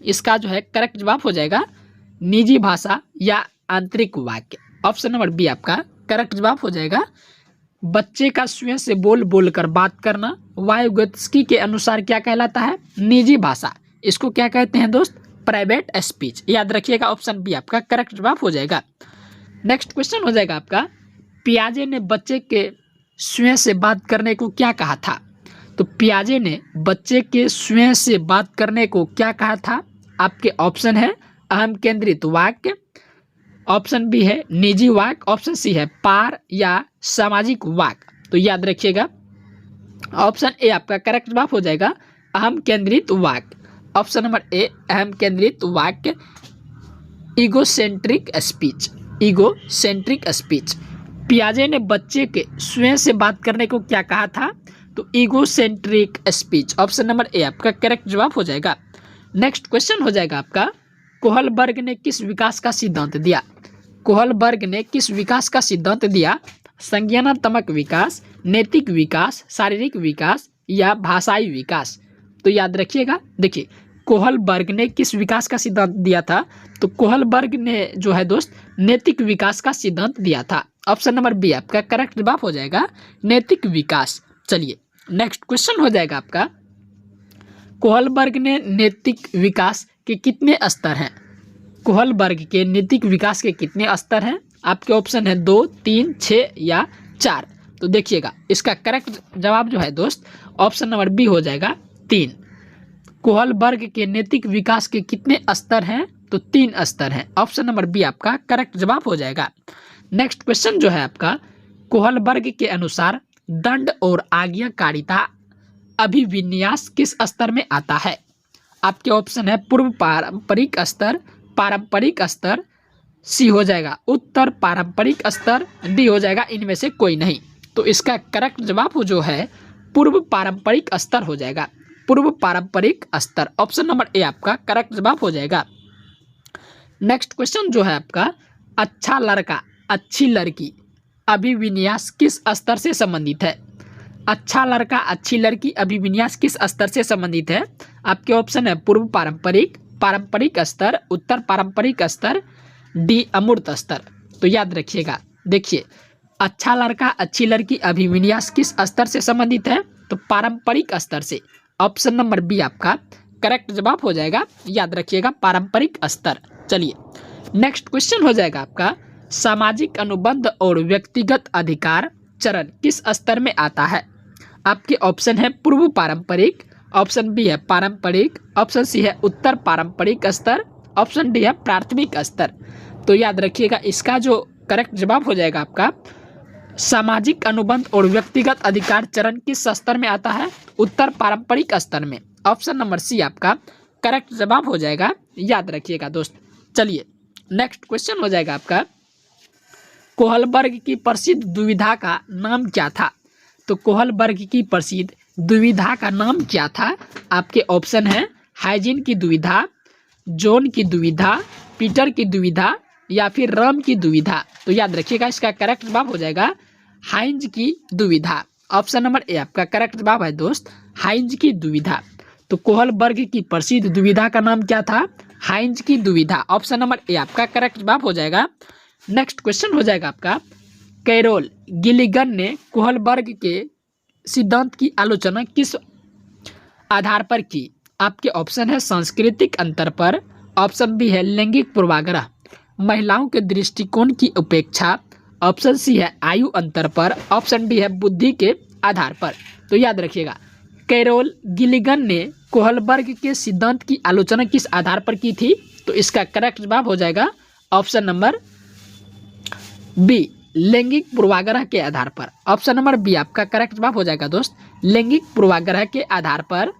इसका जो है करेक्ट जवाब हो जाएगा निजी भाषा या आंतरिक वाक्य। ऑप्शन नंबर बी आपका करेक्ट जवाब हो जाएगा। बच्चे का स्वयं से बोल बोलकर बात करना वाइगोत्स्की के अनुसार क्या कहलाता है? निजी भाषा। इसको क्या कहते हैं दोस्त? Private speech. याद रखिएगा ऑप्शन बी आपका करेक्ट जवाब हो जाएगा। नेक्स्ट क्वेश्चन हो जाएगा आपका पियाजे ने बच्चे के स्वयं से बात करने को क्या कहा था। तो पियाजे ने बच्चे के स्वयं से बात करने को क्या कहा था? आपके ऑप्शन है अहम केंद्रित वाक्य, ऑप्शन बी है निजी वाक्य, ऑप्शन सी है पार या सामाजिक वाक्य। तो याद रखिएगा ऑप्शन ए आपका करेक्ट जवाब हो जाएगा अहम केंद्रित वाक्य। ऑप्शन नंबर ए अहम केंद्रित वाक्य ईगोसेंट्रिक स्पीच, ईगोसेंट्रिक स्पीच। पियाजे ने बच्चे के स्वयं से बात करने को क्या कहा था? तो egocentric speech. Option number A आपका करेक्ट जवाब हो जाएगा। नेक्स्ट क्वेश्चन हो जाएगा आपका कोहलबर्ग ने किस विकास का सिद्धांत दिया। कोहलबर्ग ने किस विकास का सिद्धांत दिया? संज्ञानात्मक विकास, नैतिक विकास, शारीरिक विकास या भाषाई विकास। तो याद रखिएगा देखिए कोहलबर्ग ने किस विकास का सिद्धांत दिया था? तो कोहलबर्ग ने जो है दोस्त नैतिक विकास का सिद्धांत दिया था। ऑप्शन नंबर बी आपका करेक्ट जवाब हो जाएगा नैतिक विकास। चलिए नेक्स्ट क्वेश्चन हो जाएगा आपका कोहलबर्ग ने नैतिक विकास के कितने स्तर हैं। कोहलबर्ग के नैतिक विकास के कितने स्तर हैं? आपके ऑप्शन है 2, 3, 6 या 4। तो देखिएगा इसका करेक्ट जवाब जो है दोस्त ऑप्शन नंबर बी हो जाएगा 3। कोहलबर्ग के नैतिक विकास के कितने स्तर हैं? तो 3 स्तर हैं। ऑप्शन नंबर बी आपका करेक्ट जवाब हो जाएगा। नेक्स्ट क्वेश्चन जो है आपका कोहलबर्ग के अनुसार दंड और आज्ञाकारिता अभिविन्यास किस स्तर में आता है। आपके ऑप्शन है पूर्व पारंपरिक स्तर, पारंपरिक स्तर, सी हो जाएगा उत्तर पारंपरिक स्तर, डी हो जाएगा इनमें से कोई नहीं। तो इसका करेक्ट जवाब जो है पूर्व पारंपरिक स्तर हो जाएगा, पूर्व पारंपरिक स्तर। ऑप्शन नंबर ए आपका करेक्ट जवाब हो जाएगा। नेक्स्ट क्वेश्चन जो है आपका अच्छा लड़का अच्छी लड़की अभिविन्यास किस स्तर से संबंधित है। अच्छा लड़का अच्छी लड़की अभिविन्यास किस स्तर से संबंधित है? आपके ऑप्शन है पूर्व पारंपरिक, पारंपरिक स्तर, उत्तर पारंपरिक स्तर, डी अमूर्त स्तर। तो याद रखिएगा देखिए अच्छा लड़का अच्छी लड़की अभिविन्यास किस स्तर से संबंधित है? तो पारंपरिक स्तर से। ऑप्शन नंबर बी आपका करेक्ट जवाब हो जाएगा। याद रखिएगा पारंपरिक स्तर। चलिए नेक्स्ट क्वेश्चन हो जाएगा आपका सामाजिक अनुबंध और व्यक्तिगत अधिकार चरण किस स्तर में आता है। आपके ऑप्शन है पूर्व पारंपरिक, ऑप्शन बी है पारंपरिक, ऑप्शन सी है उत्तर पारंपरिक स्तर, ऑप्शन डी है प्राथमिक स्तर। तो याद रखिएगा इसका जो करेक्ट जवाब हो जाएगा आपका सामाजिक अनुबंध और व्यक्तिगत अधिकार चरण किस स्तर में आता है? उत्तर पारंपरिक स्तर में। ऑप्शन नंबर सी आपका करेक्ट जवाब हो जाएगा, याद रखिएगा दोस्त। चलिए नेक्स्ट क्वेश्चन हो जाएगा आपका कोहलबर्ग की प्रसिद्ध दुविधा का नाम क्या था? तो कोहलबर्ग की प्रसिद्ध दुविधा का नाम क्या था? आपके ऑप्शन है हाइजीन की दुविधा, जॉन की दुविधा, पीटर की दुविधा या फिर राम की दुविधा। तो याद रखिएगा इसका करेक्ट जवाब हो जाएगा हाइंज की दुविधा। ऑप्शन नंबर ए आपका करेक्ट जवाब है दोस्त, हाइंज की दुविधा। तो कोहलबर्ग की प्रसिद्ध दुविधा का नाम क्या था? हाइंज की दुविधा। ऑप्शन नंबर ए आपका करेक्ट जवाब हो जाएगा। नेक्स्ट क्वेश्चन हो जाएगा आपका कैरोल गिलिगन ने कोहलबर्ग के सिद्धांत की आलोचना किस आधार पर की? आपके ऑप्शन है सांस्कृतिक अंतर पर, ऑप्शन बी है लैंगिक पूर्वाग्रह, महिलाओं के दृष्टिकोण की उपेक्षा, ऑप्शन सी है आयु अंतर पर, ऑप्शन डी है बुद्धि के आधार पर। तो याद रखिएगा कैरोल गिलिगन ने कोहलबर्ग के सिद्धांत की आलोचना किस आधार पर की थी? तो इसका करेक्ट जवाब हो जाएगा ऑप्शन नंबर बी लैंगिक पूर्वाग्रह के आधार पर। ऑप्शन नंबर बी आपका करेक्ट जवाब हो जाएगा दोस्त, लैंगिक पूर्वाग्रह के आधार पर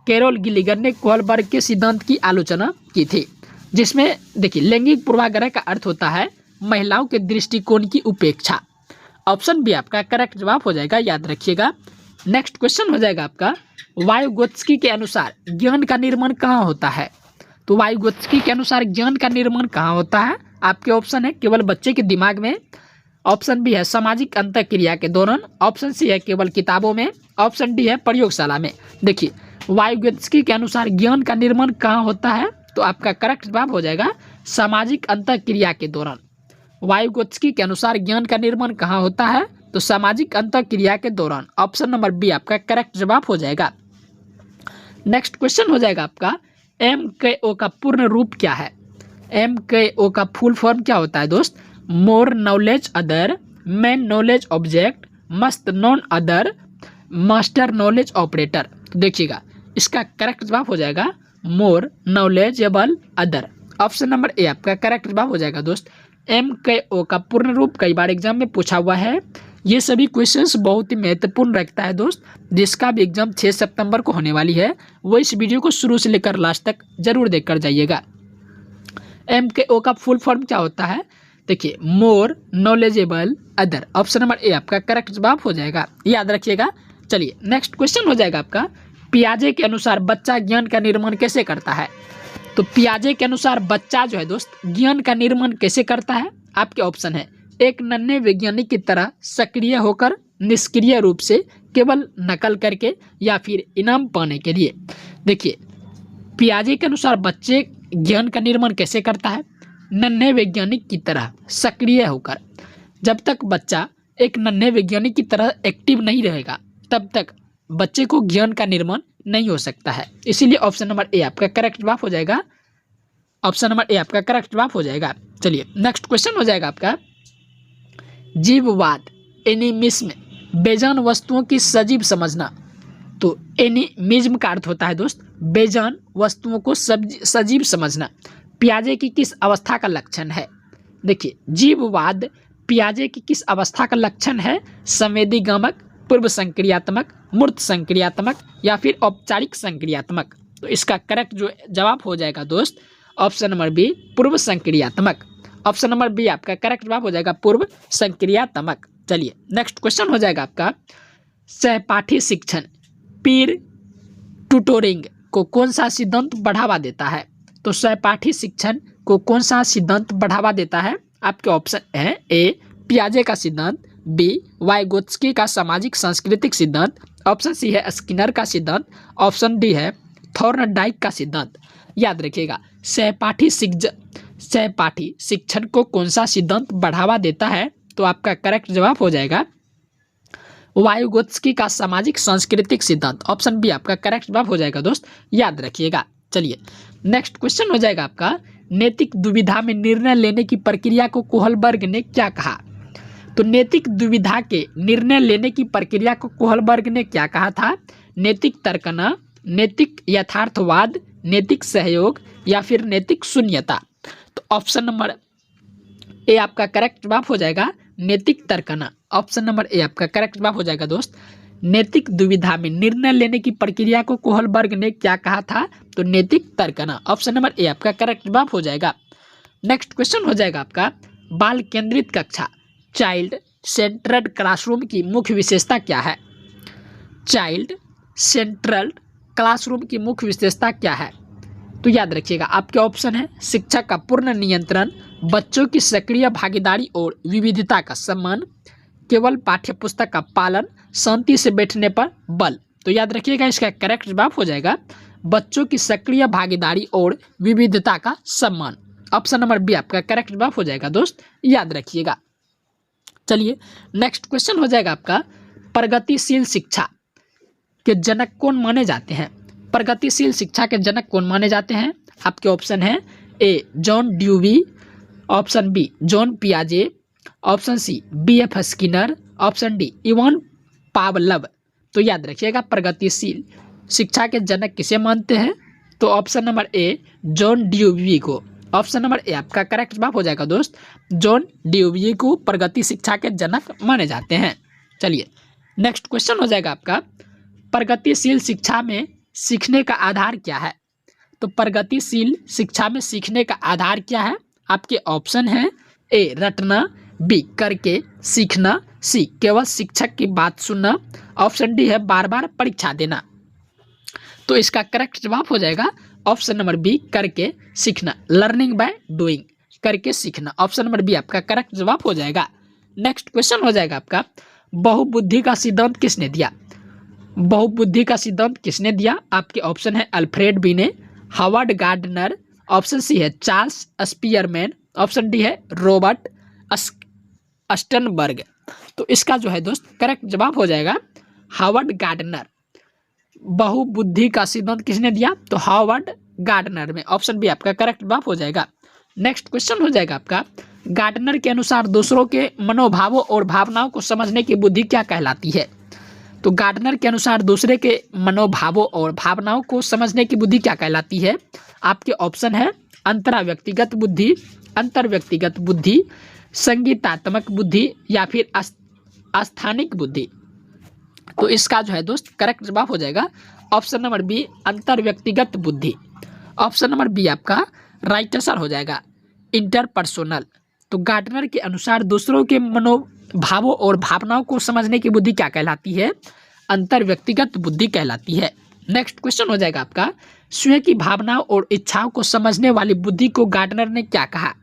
कैरोल गिलिगन ने कोहलबर्ग के सिद्धांत की आलोचना की थी, जिसमें देखिए लैंगिक पूर्वाग्रह का अर्थ होता है महिलाओं के दृष्टिकोण की उपेक्षा। ऑप्शन बी आपका करेक्ट जवाब हो जाएगा, याद रखिएगा। नेक्स्ट क्वेश्चन हो जाएगा आपका वाइगोत्स्की के अनुसार ज्ञान का निर्माण कहाँ होता है? तो वाइगोत्स्की के अनुसार ज्ञान का निर्माण कहाँ होता है? आपके ऑप्शन है केवल बच्चे के दिमाग में, ऑप्शन बी है सामाजिक अंतःक्रिया के दौरान, ऑप्शन सी है केवल किताबों में, ऑप्शन डी है प्रयोगशाला में। देखिए वाइगोत्स्की के अनुसार ज्ञान का निर्माण कहाँ होता है? तो आपका करेक्ट जवाब हो जाएगा सामाजिक अंतःक्रिया के दौरान। वाइगोत्स्की के अनुसार ज्ञान का निर्माण कहाँ होता है? तो सामाजिक अंतःक्रिया के दौरान। ऑप्शन नंबर बी आपका करेक्ट जवाब हो जाएगा। नेक्स्ट क्वेश्चन हो जाएगा आपका MKO का पूर्ण रूप क्या है? MKO का फुल फॉर्म क्या होता है दोस्त? More knowledge other, main knowledge object, must none other, master knowledge operator. तो देखिएगा इसका करेक्ट जवाब हो जाएगा more knowledgeable other. Option number A आपका करेक्ट जवाब हो जाएगा दोस्त। MKO का पूर्ण रूप कई बार एग्जाम में पूछा हुआ है। ये सभी क्वेश्चंस बहुत ही महत्वपूर्ण रखता है दोस्त, जिसका भी एग्जाम 6 सितंबर को होने वाली है। वो इस वीडियो को शुरू से लेकर लास्ट तक जरूर देखकर जाइएगा। MKO का फुल फॉर्म क्या होता है? देखिए more knowledgeable other. Option number A आपका करेक्ट जवाब हो जाएगा, याद रखिएगा। चलिए नेक्स्ट क्वेश्चन हो जाएगा आपका पियाजे के अनुसार बच्चा ज्ञान का निर्माण कैसे करता है? तो पियाजे के अनुसार बच्चा जो है दोस्त ज्ञान का निर्माण कैसे करता है? आपके ऑप्शन है एक नन्हे वैज्ञानिक की तरह सक्रिय होकर, निष्क्रिय रूप से, केवल नकल करके, या फिर इनाम पाने के लिए। देखिए पियाजे के अनुसार बच्चे ज्ञान का निर्माण कैसे करता है? नन्हे वैज्ञानिक की तरह सक्रिय होकर। जब तक बच्चा एक नन्हे वैज्ञानिक की तरह एक्टिव नहीं रहेगा तब तक बच्चे को ज्ञान का निर्माण नहीं हो सकता है। इसीलिए ऑप्शन नंबर ए आपका करेक्ट जवाब हो जाएगा। ऑप्शन नंबर ए आपका करेक्ट जवाब हो जाएगा। चलिए नेक्स्ट क्वेश्चन हो जाएगा आपका जीववाद एनिमिज्म, बेजान वस्तुओं की सजीव समझना। तो एनिमिज्म का अर्थ होता है दोस्त बेजान वस्तुओं को सजीव समझना। पियाजे की किस अवस्था का लक्षण है? देखिए जीववाद पियाजे की किस अवस्था का लक्षण है? संवेदीगामक, पूर्व संक्रियात्मक, मूर्त संक्रियात्मक या फिर औपचारिक संक्रियात्मक। तो इसका करेक्ट जो जवाब हो जाएगा दोस्त ऑप्शन नंबर बी पूर्व संक्रियात्मक। ऑप्शन नंबर बी आपका करेक्ट जवाब हो जाएगा पूर्व संक्रियात्मक। चलिए नेक्स्ट क्वेश्चन हो जाएगा आपका सहपाठी शिक्षण पीर ट्यूटोरिंग को कौन सा सिद्धांत बढ़ावा देता है? तो सहपाठी शिक्षण को कौन सा सिद्धांत बढ़ावा देता है? आपके ऑप्शन है ए पियाजे का सिद्धांत, बी वाइगोत्स्की का सामाजिक सांस्कृतिक सिद्धांत, ऑप्शन सी है स्किनर का सिद्धांत, ऑप्शन डी है थॉर्नडाइक का सिद्धांत। याद रखिएगा सहपाठी शिक्षण को कौन सा सिद्धांत बढ़ावा देता है? तो आपका करेक्ट जवाब हो जाएगा वाइगोत्स्की का सामाजिक सांस्कृतिक सिद्धांत। ऑप्शन बी आपका करेक्ट जवाब हो जाएगा दोस्त, याद रखिएगा। चलिए नेक्स्ट क्वेश्चन हो जाएगा आपका नैतिक दुविधा में निर्णय लेने की प्रक्रिया को कोहलबर्ग ने क्या कहा? तो नैतिक दुविधा के निर्णय लेने की प्रक्रिया को कोहलबर्ग ने क्या कहा था? नैतिक तर्कना, नैतिक यथार्थवाद, नैतिक सहयोग या फिर नैतिक शून्यता। तो ऑप्शन नंबर ए आपका करेक्ट जवाब हो जाएगा नैतिक तर्कना। ऑप्शन नंबर ए आपका करेक्ट जवाब हो जाएगा दोस्त। नैतिक दुविधा में निर्णय लेने की प्रक्रिया को कोहलबर्ग ने क्या कहा था? तो नैतिक तर्कना। ऑप्शन नंबर ए आपका करेक्ट जवाब हो जाएगा। नेक्स्ट क्वेश्चन हो जाएगा आपका बाल केंद्रित कक्षा, चाइल्ड सेंट्रल क्लासरूम की मुख्य विशेषता क्या है? चाइल्ड सेंट्रल क्लासरूम की मुख्य विशेषता क्या है? तो याद रखिएगा आपके ऑप्शन है शिक्षक का पूर्ण नियंत्रण, बच्चों की सक्रिय भागीदारी और विविधता का सम्मान, केवल पाठ्यपुस्तक का पालन, शांति से बैठने पर बल। तो याद रखिएगा इसका करेक्ट जवाब हो जाएगा बच्चों की सक्रिय भागीदारी और विविधता का सम्मान। ऑप्शन नंबर बी आपका करेक्ट जवाब हो जाएगा दोस्त, याद रखिएगा। चलिए नेक्स्ट क्वेश्चन हो जाएगा आपका प्रगतिशील शिक्षा के जनक कौन माने जाते हैं? प्रगतिशील शिक्षा के जनक कौन माने जाते हैं? आपके ऑप्शन है A John Dewey, option B John पियाजे, option C B.F. Skinner, option D Ivan Pavlov. तो याद रखिएगा प्रगतिशील शिक्षा के जनक किसे मानते हैं? तो ऑप्शन नंबर ए जॉन ड्यूवी को। ऑप्शन नंबर ए आपका करेक्ट जवाब हो जाएगा दोस्त, जॉन ड्यूवी को प्रगति शिक्षा के जनक माने जाते हैं। चलिए नेक्स्ट क्वेश्चन हो जाएगा आपका प्रगतिशील शिक्षा में सीखने का आधार क्या है? तो प्रगतिशील शिक्षा में सीखने का आधार क्या है? आपके ऑप्शन है ए रटना, बी करके सीखना, सी केवल शिक्षक की बात सुनना, ऑप्शन डी है बार बार परीक्षा देना। तो इसका करेक्ट जवाब हो जाएगा ऑप्शन नंबर बी करके सीखना, लर्निंग बाय डूइंग, करके सीखना। ऑप्शन नंबर बी आपका करेक्ट जवाब हो जाएगा। नेक्स्ट क्वेश्चन हो जाएगा आपका बहुबुद्धि का सिद्धांत किसने दिया? बहुबुद्धि का सिद्धांत किसने दिया? आपके ऑप्शन है अल्फ्रेड बी ने, हावर्ड गार्डनर, ऑप्शन सी है चार्ल्स स्पीयरमैन, ऑप्शन डी है रॉबर्ट अस्टनबर्ग। तो इसका जो है दोस्त करेक्ट जवाब हो जाएगा हावर्ड गार्डनर। बहुबुद्धि का सिद्धांत किसने दिया? तो हावर्ड गार्डनर में। ऑप्शन बी आपका करेक्ट जवाब हो जाएगा। नेक्स्ट क्वेश्चन हो जाएगा आपका गार्डनर के अनुसार दूसरों के मनोभावों और भावनाओं को समझने की बुद्धि क्या कहलाती है? तो गार्डनर के अनुसार दूसरे के मनोभावों और भावनाओं को समझने की बुद्धि क्या कहलाती है? आपके ऑप्शन है अंतरा व्यक्तिगत बुद्धि, अंतर व्यक्तिगत बुद्धि, संगीतात्मक बुद्धि या फिर स्थानिक बुद्धि। तो इसका जो है दोस्त करेक्ट जवाब हो जाएगा ऑप्शन नंबर बी अंतर व्यक्तिगत बुद्धि। ऑप्शन नंबर बी आपका राइट आंसर हो जाएगा इंटरपर्सोनल। तो गार्डनर के अनुसार दूसरों के मनोभावों और भावनाओं को समझने की बुद्धि क्या कहलाती है? अंतर व्यक्तिगत बुद्धि कहलाती है। नेक्स्ट क्वेश्चन हो जाएगा आपका स्वयं की भावनाओं और इच्छाओं को समझने वाली बुद्धि को गार्डनर ने क्या कहा?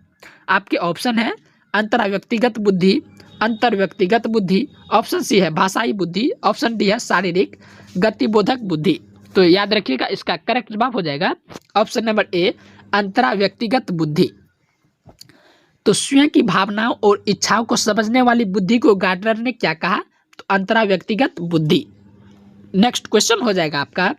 आपके ऑप्शन है अंतरा व्यक्तिगत बुद्धि, अंतर व्यक्तिगत बुद्धि, ऑप्शन सी है भाषाई बुद्धि, ऑप्शन डी है शारीरिक गतिबोधक बुद्धि। तो याद रखिएगा इसका करेक्ट जवाब हो जाएगा ऑप्शन नंबर ए अंतरा व्यक्तिगत बुद्धि। तो स्वयं की भावनाओं और इच्छाओं को समझने वाली बुद्धि को गार्डनर ने क्या कहा? तो अंतरा व्यक्तिगत बुद्धि। नेक्स्ट क्वेश्चन हो जाएगा आपका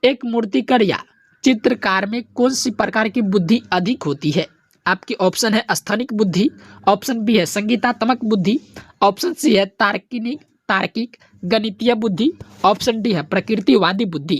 एक मूर्तिकार या चित्रकार में कौन सी प्रकार की बुद्धि अधिक होती है? आपकी ऑप्शन है स्थानिक बुद्धि, ऑप्शन बी है संगीतात्मक बुद्धि, ऑप्शन सी है तार्किक गणितीय बुद्धि, ऑप्शन डी है प्रकृतिवादी बुद्धि।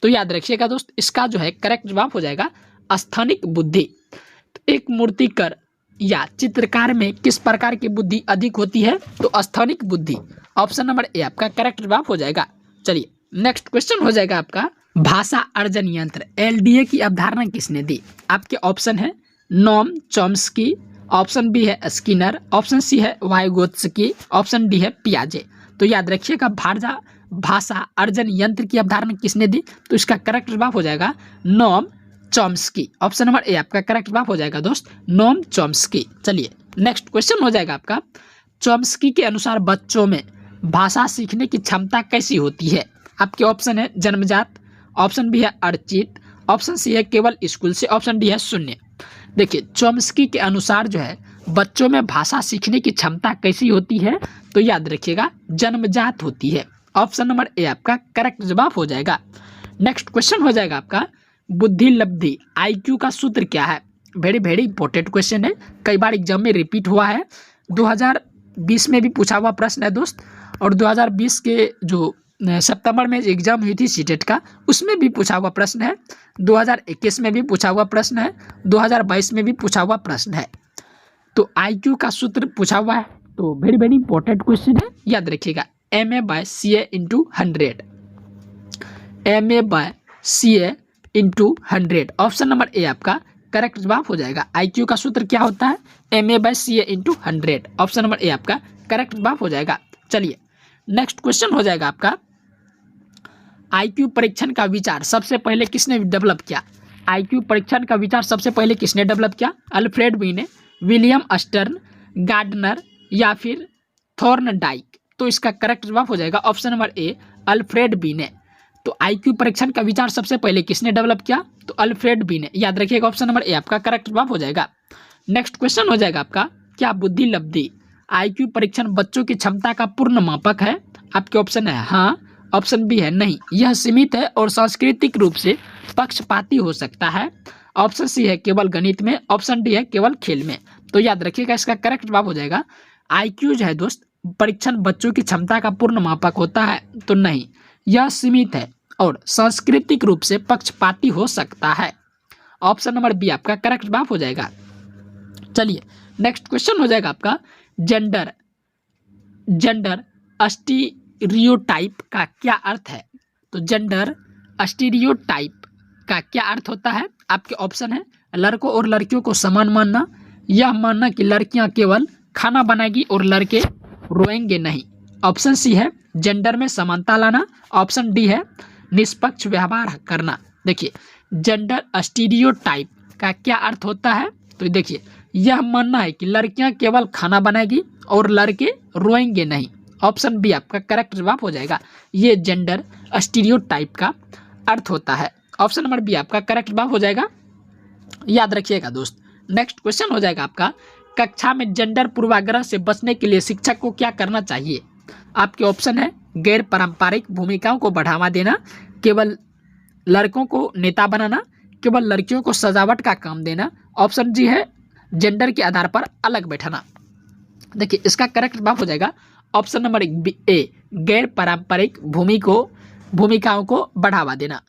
तो याद रखिएगा दोस्त इसका जो है करेक्ट जवाब हो जाएगा स्थानिक बुद्धि। तो एक मूर्तिकार या चित्रकार में किस प्रकार की बुद्धि अधिक होती है? तो स्थानिक बुद्धि। ऑप्शन नंबर ए आपका करेक्ट जवाब हो जाएगा। चलिए नेक्स्ट क्वेश्चन हो जाएगा आपका भाषा अर्जन यंत्र LDA की अवधारणा किसने दी? आपके ऑप्शन है नोम चॉम्स्की, ऑप्शन बी है स्किनर, ऑप्शन सी है वाइगोत्स्की, ऑप्शन डी है पियाजे। तो याद रखिएगा भाषा अर्जन यंत्र की अवधारणा किसने दी? तो इसका करेक्ट जवाब हो जाएगा Noam Chomsky. Option number A आपका करेक्ट जवाब हो जाएगा दोस्त नोम चॉम्स्की। चलिए नेक्स्ट क्वेश्चन हो जाएगा आपका चॉम्स्की के अनुसार बच्चों में भाषा सीखने की क्षमता कैसी होती है? आपके ऑप्शन है जन्मजात, ऑप्शन बी है अर्जित, ऑप्शन सी है केवल स्कूल से, ऑप्शन डी है शून्य। देखिए चॉम्स्की के अनुसार जो है बच्चों में भाषा सीखने की क्षमता कैसी होती है? तो याद रखिएगा जन्मजात होती है। ऑप्शन नंबर ए आपका करेक्ट जवाब हो जाएगा। नेक्स्ट क्वेश्चन हो जाएगा आपका बुद्धि लब्धि IQ का सूत्र क्या है? वेरी इंपॉर्टेंट क्वेश्चन है, कई बार एग्जाम में रिपीट हुआ है। 2020 में भी पूछा हुआ प्रश्न है दोस्त, और 2020 के जो सितंबर में एग्जाम हुई थी सीटेट का, उसमें भी पूछा हुआ प्रश्न है। 2021 में भी पूछा हुआ प्रश्न है, 2022 में भी पूछा हुआ प्रश्न है। तो IQ का सूत्र पूछा हुआ है, तो वेरी वेरी इंपॉर्टेंट क्वेश्चन है, याद रखिएगा। MA/CA × 100, MA/CA × 100, option number A आपका करेक्ट जवाब हो जाएगा। IQ का सूत्र क्या होता है? MA/CA × 100, ऑप्शन नंबर ए आपका करेक्ट जवाब हो जाएगा। चलिए नेक्स्ट क्वेश्चन हो जाएगा आपका, IQ परीक्षण का विचार सबसे पहले किसने डेवलप किया? IQ परीक्षण का विचार सबसे पहले किसने डेवलप किया? अल्फ्रेड बीने, विलियम अस्टर्न, गार्डनर या फिर थॉर्नडाइक? तो इसका करेक्ट जवाब हो जाएगा ऑप्शन नंबर ए, अल्फ्रेड बीने। तो IQ परीक्षण का विचार सबसे पहले किसने डेवलप किया? तो अल्फ्रेड बीने, याद रखिएगा, ऑप्शन नंबर ए आपका करेक्ट जवाब हो जाएगा। नेक्स्ट क्वेश्चन हो जाएगा आपका, क्या बुद्धि लब्धि IQ परीक्षण बच्चों की क्षमता का पूर्ण मापक है? आपके ऑप्शन है हाँ, ऑप्शन बी है नहीं, यह सीमित है और सांस्कृतिक रूप से पक्षपाती हो सकता है, ऑप्शन सी है केवल गणित में, ऑप्शन डी है केवल खेल में। तो याद रखिएगा इसका करेक्ट जवाब हो जाएगा, IQ जो है दोस्त परीक्षण बच्चों की क्षमता का पूर्ण मापक होता है, तो नहीं, यह सीमित है और सांस्कृतिक रूप से पक्षपाती हो सकता है, ऑप्शन नंबर बी आपका करेक्ट जवाब हो जाएगा। चलिए नेक्स्ट क्वेश्चन हो जाएगा आपका, जेंडर स्टीरियोटाइप का क्या अर्थ है? तो जेंडर स्टीरियोटाइप का क्या अर्थ होता है? आपके ऑप्शन है लड़कों और लड़कियों को समान मानना, यह मानना कि लड़कियां केवल खाना बनाएगी और लड़के रोएंगे नहीं, ऑप्शन सी है जेंडर में समानता लाना, ऑप्शन डी है निष्पक्ष व्यवहार करना। देखिए जेंडर स्टीरियोटाइप का क्या अर्थ होता है? तो देखिए यह मानना है कि लड़कियां केवल खाना बनाएगी और लड़के रोएंगे नहीं, ऑप्शन बी आपका करेक्ट जवाब हो जाएगा। ये जेंडर स्टीरियोटाइप का अर्थ होता है, ऑप्शन नंबर बी आपका करेक्ट जवाब हो जाएगा, याद रखिएगा दोस्त। नेक्स्ट क्वेश्चन हो जाएगा आपका, कक्षा में जेंडर पूर्वाग्रह से बचने के लिए शिक्षक को क्या करना चाहिए? आपके ऑप्शन है गैर पारंपरिक भूमिकाओं को बढ़ावा देना, केवल लड़कों को नेता बनाना, केवल लड़कियों को सजावट का काम देना, ऑप्शन जी है जेंडर के आधार पर अलग बैठाना। देखिए इसका करेक्ट जवाब हो जाएगा ऑप्शन नंबर ए, गैर पारंपरिक भूमिकाओं को बढ़ावा देना।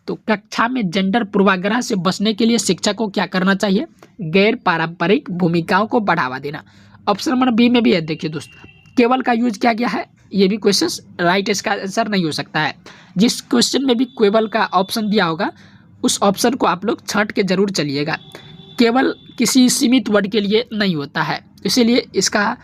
तो कक्षा में जेंडर पूर्वाग्रह से बचने के लिए शिक्षक को क्या करना चाहिए? गैर पारंपरिक भूमिकाओं को बढ़ावा देना, ऑप्शन नंबर बी में भी है। देखिए दोस्त केवल का यूज किया गया है, ये भी क्वेश्चन राइट इसका आंसर नहीं हो सकता है। जिस क्वेश्चन में भी केवल का ऑप्शन दिया होगा उस ऑप्शन को आप लोग छांट के जरूर चलिएगा, केवल किसी सीमित वर्ड के लिए नहीं होता है, इसीलिए इसका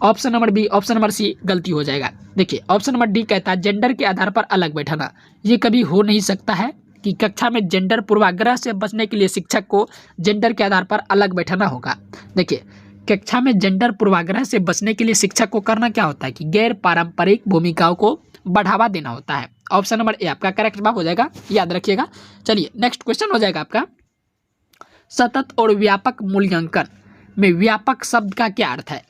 option number B, option number C गलती हो जाएगा। देखिए ऑप्शन नंबर डी कहता है जेंडर के आधार पर अलग बैठाना, ये कभी हो नहीं सकता है कि कक्षा में जेंडर पूर्वाग्रह से बचने के लिए शिक्षक को जेंडर के आधार पर अलग बैठाना होगा। देखिए कक्षा में जेंडर पूर्वाग्रह से बचने के लिए शिक्षक को करना क्या होता है कि गैर पारंपरिक भूमिकाओं को बढ़ावा देना होता है, ऑप्शन नंबर ए आपका करेक्ट जवाब हो जाएगा, याद रखिएगा। चलिए नेक्स्ट क्वेश्चन हो जाएगा आपका, सतत और व्यापक मूल्यांकन में व्यापक शब्द का क्या अर्थ है?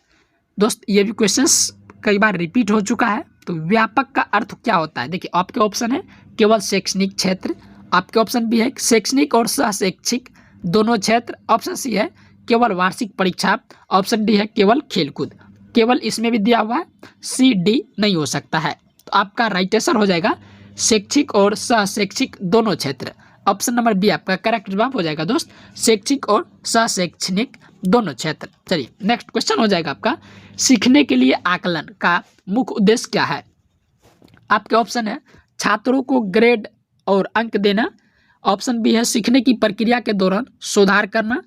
दोस्त ये भी क्वेश्चंस कई बार रिपीट हो चुका है, तो व्यापक का अर्थ क्या होता है? देखिए आपके ऑप्शन है केवल शैक्षणिक क्षेत्र, आपके ऑप्शन बी है शैक्षणिक और सह शैक्षिक दोनों क्षेत्र, ऑप्शन सी है केवल वार्षिक परीक्षा, ऑप्शन डी है केवल खेलकूद। केवल इसमें भी दिया हुआ है, सी डी नहीं हो सकता है, तो आपका राइट आंसर हो जाएगा शैक्षिक और सह शैक्षिक दोनों क्षेत्र, ऑप्शन नंबर बी आपका करेक्ट जवाब हो जाएगा दोस्त, शैक्षिक और सह शैक्षणिक दोनों क्षेत्र। चलिए नेक्स्ट क्वेश्चन हो जाएगा आपका, सीखने के लिए आकलन का मुख्य उद्देश्य क्या है? आपके ऑप्शन है छात्रों को ग्रेड और अंक देना, ऑप्शन बी है सीखने की प्रक्रिया के दौरान सुधार करना,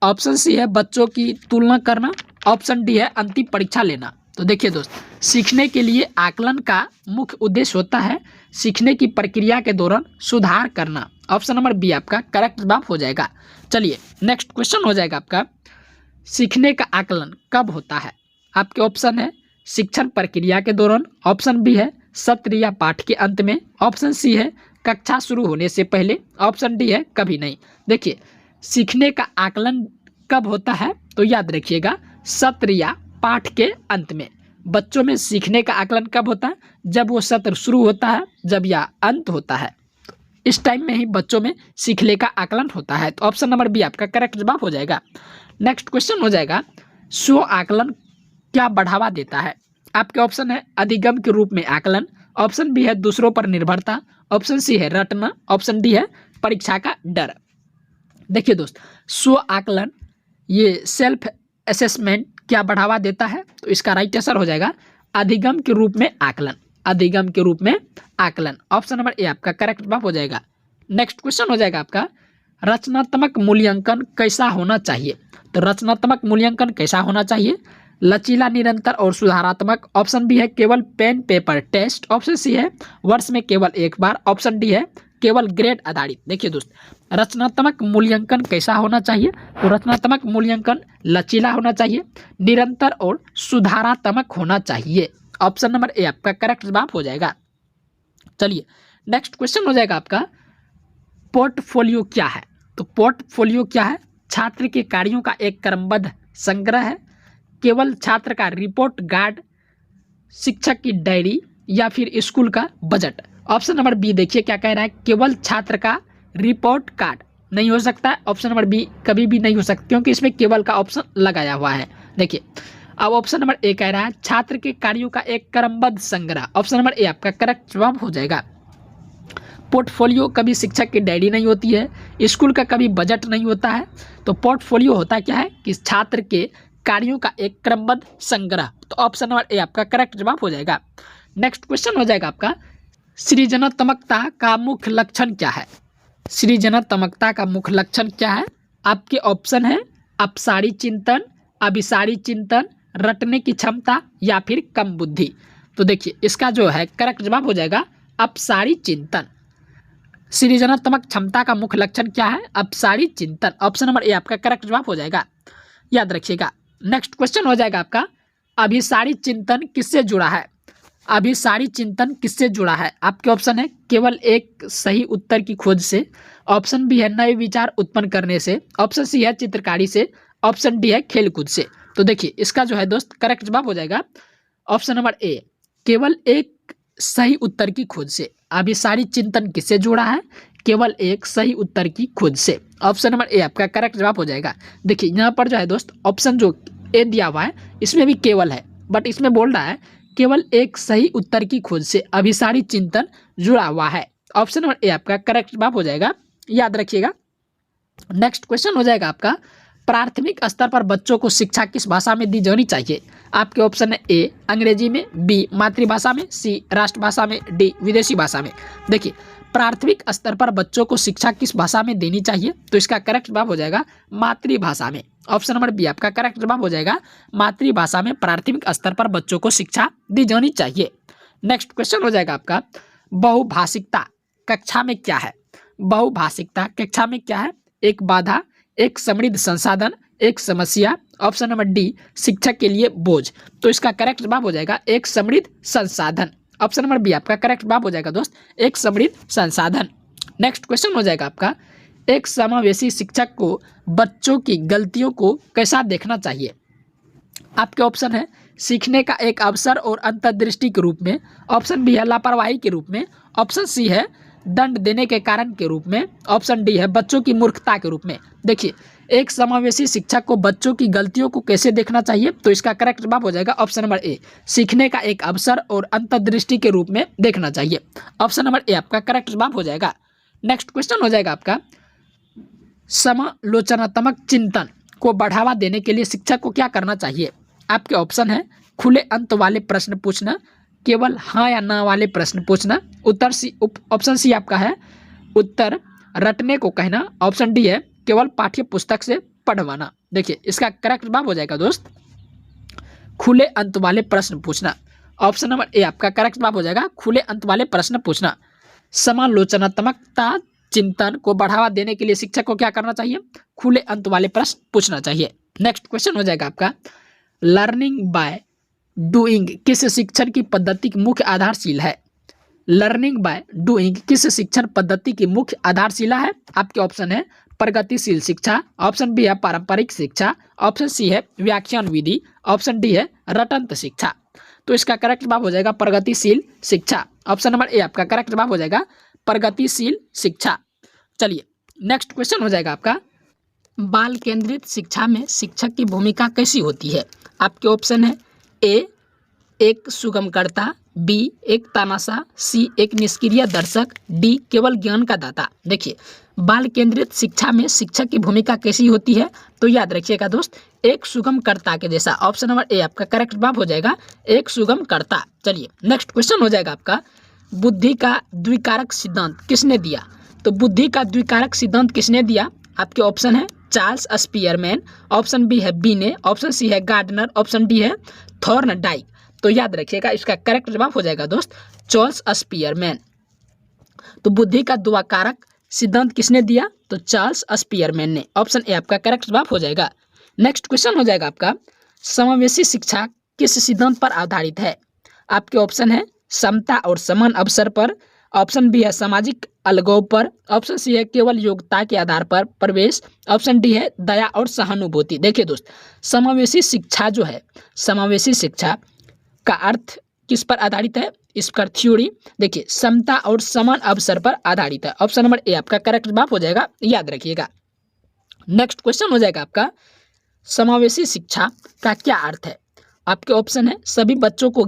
ऑप्शन सी है बच्चों की तुलना करना, ऑप्शन डी है अंतिम परीक्षा लेना। तो देखिए दोस्त सीखने के लिए आकलन का मुख्य उद्देश्य होता है सीखने की प्रक्रिया के दौरान सुधार करना, ऑप्शन नंबर बी आपका करेक्ट जवाब हो जाएगा। चलिए नेक्स्ट क्वेश्चन हो जाएगा आपका, सीखने का आकलन कब होता है? आपके ऑप्शन है शिक्षण प्रक्रिया के दौरान, ऑप्शन बी है सत्र या पाठ के अंत में, ऑप्शन सी है कक्षा शुरू होने से पहले, ऑप्शन डी है कभी नहीं। देखिए सीखने का आकलन कब होता है? तो याद रखिएगा सत्र या पाठ के अंत में। बच्चों में सीखने का आकलन कब होता है? जब वो सत्र शुरू होता है, जब या अंत होता है, इस टाइम में ही बच्चों में सीखने का आकलन होता है, तो ऑप्शन नंबर बी आपका करेक्ट जवाब हो जाएगा। नेक्स्ट क्वेश्चन हो जाएगा, स्व आकलन क्या बढ़ावा देता है? आपके ऑप्शन है अधिगम के रूप में आकलन, ऑप्शन बी है दूसरों पर निर्भरता, ऑप्शन सी है रटना, ऑप्शन डी है परीक्षा का डर। देखिए दोस्त, स्व आकलन, ये सेल्फ असेसमेंट क्या बढ़ावा देता है? तो इसका राइट आंसर हो जाएगा अधिगम के रूप में आकलन, अधिगम के रूप में आकलन। ऑप्शन नंबर ए आपका करेक्ट जवाब हो जाएगा। नेक्स्ट क्वेश्चन हो जाएगा आपका रचनात्मक मूल्यांकन कैसा होना चाहिए? तो रचनात्मक मूल्यांकन कैसा होना चाहिए? लचीला, निरंतर और सुधारात्मक। ऑप्शन बी है केवल pen paper test, option C है वर्ष में केवल एक बार, ऑप्शन डी है केवल ग्रेड आधारित। देखिए दोस्त, रचनात्मक मूल्यांकन कैसा होना चाहिए? तो रचनात्मक मूल्यांकन लचीला होना चाहिए, निरंतर और सुधारात्मक होना चाहिए। ऑप्शन नंबर ए आपका करेक्ट जवाब हो जाएगा। चलिए नेक्स्ट क्वेश्चन हो जाएगा आपका पोर्टफोलियो क्या है? तो पोर्टफोलियो क्या है? छात्र के कार्यों का एक क्रमबद्ध संग्रह है, केवल छात्र का रिपोर्ट कार्ड, शिक्षक की डायरी या फिर स्कूल का बजट। ऑप्शन नंबर बी देखिए क्या कह रहा है, केवल छात्र का रिपोर्ट कार्ड नहीं हो सकता है। ऑप्शन नंबर बी कभी भी नहीं हो सकता क्योंकि इसमें केवल का ऑप्शन लगाया हुआ है। देखिए अब ऑप्शन नंबर ए कह रहा है छात्र के कार्यों का एक क्रमबद्ध संग्रह। ऑप्शन नंबर ए आपका करेक्ट जवाब हो जाएगा। पोर्टफोलियो कभी शिक्षक की डायरी नहीं होती है, स्कूल का कभी बजट नहीं होता है। तो पोर्टफोलियो होता क्या है कि छात्र के कार्यों का एक क्रमबद्ध संग्रह। तो ऑप्शन नंबर ए आपका करेक्ट जवाब हो जाएगा। नेक्स्ट क्वेश्चन हो जाएगा आपका सृजनात्मकता का मुख्य लक्षण क्या है? सृजनात्मकता का मुख्य लक्षण क्या है? आपके ऑप्शन है अपसारी चिंतन, अभिसारी चिंतन, रटने की क्षमता या फिर कम बुद्धि। तो देखिए इसका जो है करेक्ट जवाब हो जाएगा अपसारी चिंतन। सृजनात्मक क्षमता का मुख्य लक्षण क्या है? अपसारी चिंतन। ऑप्शन नंबर ए आपका करेक्ट जवाब हो जाएगा, याद रखिएगा। नेक्स्ट क्वेश्चन हो जाएगा आपका अभिसारी चिंतन किससे जुड़ा है? अभिसारी चिंतन किससे जुड़ा है? आपके ऑप्शन है केवल एक सही उत्तर की खोज से, ऑप्शन बी है नए विचार उत्पन्न करने से, ऑप्शन सी है चित्रकारी से, ऑप्शन डी है खेलकूद से। तो देखिए इसका जो है दोस्त करेक्ट जवाब हो जाएगा ऑप्शन नंबर ए, केवल एक सही उत्तर की खोज से। अभिसारी चिंतन किससे जुड़ा है? केवल एक सही उत्तर की खोज से। ऑप्शन नंबर ए आपका करेक्ट जवाब हो जाएगा। देखिए यहाँ पर जो है दोस्त ऑप्शन जो ए दिया हुआ है इसमें भी केवल है, बट इसमें बोल रहा है केवल एक सही उत्तर की खोज से अभिसारी चिंतन जुड़ा हुआ है। ऑप्शन नंबर ए आपका करेक्ट जवाब हो जाएगा, याद रखिएगा। नेक्स्ट क्वेश्चन हो जाएगा आपका प्राथमिक स्तर पर बच्चों को शिक्षा किस भाषा में दी जानी चाहिए? आपके ऑप्शन है ए अंग्रेजी में, बी मातृभाषा में, सी राष्ट्रभाषा में, डी विदेशी भाषा में। देखिए प्राथमिक स्तर पर बच्चों को शिक्षा किस भाषा में देनी चाहिए? तो इसका करेक्ट जवाब हो जाएगा मातृभाषा में। ऑप्शन नंबर बी आपका करेक्ट जवाब हो जाएगा, मातृभाषा में प्राथमिक स्तर पर बच्चों को शिक्षा दी जानी चाहिए। नेक्स्ट क्वेश्चन हो जाएगा आपका बहुभाषिकता कक्षा में क्या है? बहुभाषिकता कक्षा में क्या है? एक बाधा, एक समृद्ध संसाधन, एक समस्या, ऑप्शन नंबर डी शिक्षक के लिए बोझ। तो इसका करेक्ट जवाब हो जाएगा एक समृद्ध संसाधन। ऑप्शन नंबर बी आपका करेक्ट जवाब हो जाएगा दोस्त, एक समृद्ध संसाधन। नेक्स्ट क्वेश्चन हो जाएगा आपका एक समावेशी शिक्षक को बच्चों की गलतियों को कैसा देखना चाहिए? आपके ऑप्शन है सीखने का एक अवसर और अंतर्दृष्टि के रूप में, ऑप्शन बी है लापरवाही के रूप में, ऑप्शन सी है दंड देने के कारण के रूप में, ऑप्शन डी है बच्चों की मूर्खता के रूप में। देखिए एक समावेशी शिक्षक को बच्चों की गलतियों को कैसे देखना चाहिए? तो इसका करेक्ट जवाब हो जाएगा ऑप्शन नंबर ए, सीखने का एक अवसर और अंतर्दृष्टि के रूप में देखना चाहिए। ऑप्शन नंबर ए आपका करेक्ट जवाब हो जाएगा। नेक्स्ट क्वेश्चन हो जाएगा आपका समालोचनात्मक चिंतन को बढ़ावा देने के लिए शिक्षक को क्या करना चाहिए? आपके ऑप्शन है खुले अंत वाले प्रश्न पूछना, केवल हाँ या ना वाले प्रश्न पूछना, उत्तर सी ऑप्शन सी आपका है उत्तर रटने को कहना, ऑप्शन डी है केवल पाठ्य पुस्तक से पढ़वाना। देखिए इसका करेक्ट जवाब हो जाएगा दोस्त खुले अंत वाले प्रश्न पूछना। ऑप्शन नंबर ए आपका करेक्ट जवाब हो जाएगा खुले अंत वाले प्रश्न पूछना। समालोचनात्मकता चिंतन को बढ़ावा देने के लिए शिक्षक को क्या करना चाहिए? खुले अंत वाले प्रश्न पूछना चाहिए। नेक्स्ट क्वेश्चन हो जाएगा आपका लर्निंग बाय डूइंग किस शिक्षण की पद्धति की मुख्य आधारशिला है? लर्निंग बाय डूइंग किस शिक्षण पद्धति की मुख्य आधारशिला है? आपके ऑप्शन है प्रगतिशील शिक्षा, ऑप्शन बी है पारंपरिक शिक्षा, ऑप्शन सी है व्याख्यान विधि, ऑप्शन डी है रटंत शिक्षा। तो इसका करेक्ट जवाब हो जाएगा प्रगतिशील शिक्षा। ऑप्शन नंबर ए आपका करेक्ट जवाब हो जाएगा प्रगतिशील शिक्षा। चलिए नेक्स्ट क्वेश्चन हो जाएगा आपका बाल केंद्रित शिक्षा में शिक्षक की भूमिका कैसी होती है? आपके ऑप्शन है ए एक सुगमकर्ता, बी एक तानाशाह, सी एक निष्क्रिय दर्शक, डी केवल ज्ञान का दाता। देखिए, बाल केंद्रित शिक्षा में शिक्षक की भूमिका कैसी होती है, तो याद रखिएगा दोस्त, एक सुगमकर्ता के जैसा। ऑप्शन नंबर ए आपका करेक्ट जवाब हो जाएगा, एक सुगमकर्ता। चलिए नेक्स्ट क्वेश्चन हो जाएगा आपका, बुद्धि का द्विकारक सिद्धांत किसने दिया? तो बुद्धि का द्विकारक सिद्धांत किसने दिया? आपके ऑप्शन है चार्ल्स स्पीयरमैन, ऑप्शन बी है बीने, ऑप्शन सी है गार्डनर, ऑप्शन डी है थॉर्नडाइक। तो याद रखिएगा इसका करेक्ट जवाब हो जाएगा दोस्त चार्ल्स स्पीयरमैन। तो बुद्धि का द्विकारक सिद्धांत किसने दिया? तो चार्ल्स स्पीयरमैन ने। ऑप्शन ए आपका करेक्ट जवाब हो जाएगा। नेक्स्ट क्वेश्चन हो जाएगा आपका, समावेशी शिक्षा किस सिद्धांत पर आधारित है? आपके ऑप्शन है समता और समान अवसर पर, ऑप्शन बी है सामाजिक अलगाव पर, ऑप्शन सी है केवल योग्यता के आधार पर प्रवेश, ऑप्शन डी है दया और सहानुभूति। देखिए दोस्त, समावेशी शिक्षा जो है, समावेशी शिक्षा का अर्थ किस पर आधारित है? इसका थ्योरी देखिए समता और समान अवसर पर आधारित है। ऑप्शन नंबर ए आपका करेक्ट जवाब हो जाएगा, याद रखिएगा। नेक्स्ट क्वेश्चन हो जाएगा आपका, समावेशी शिक्षा का क्या अर्थ है? आपके ऑप्शन है सभी बच्चों को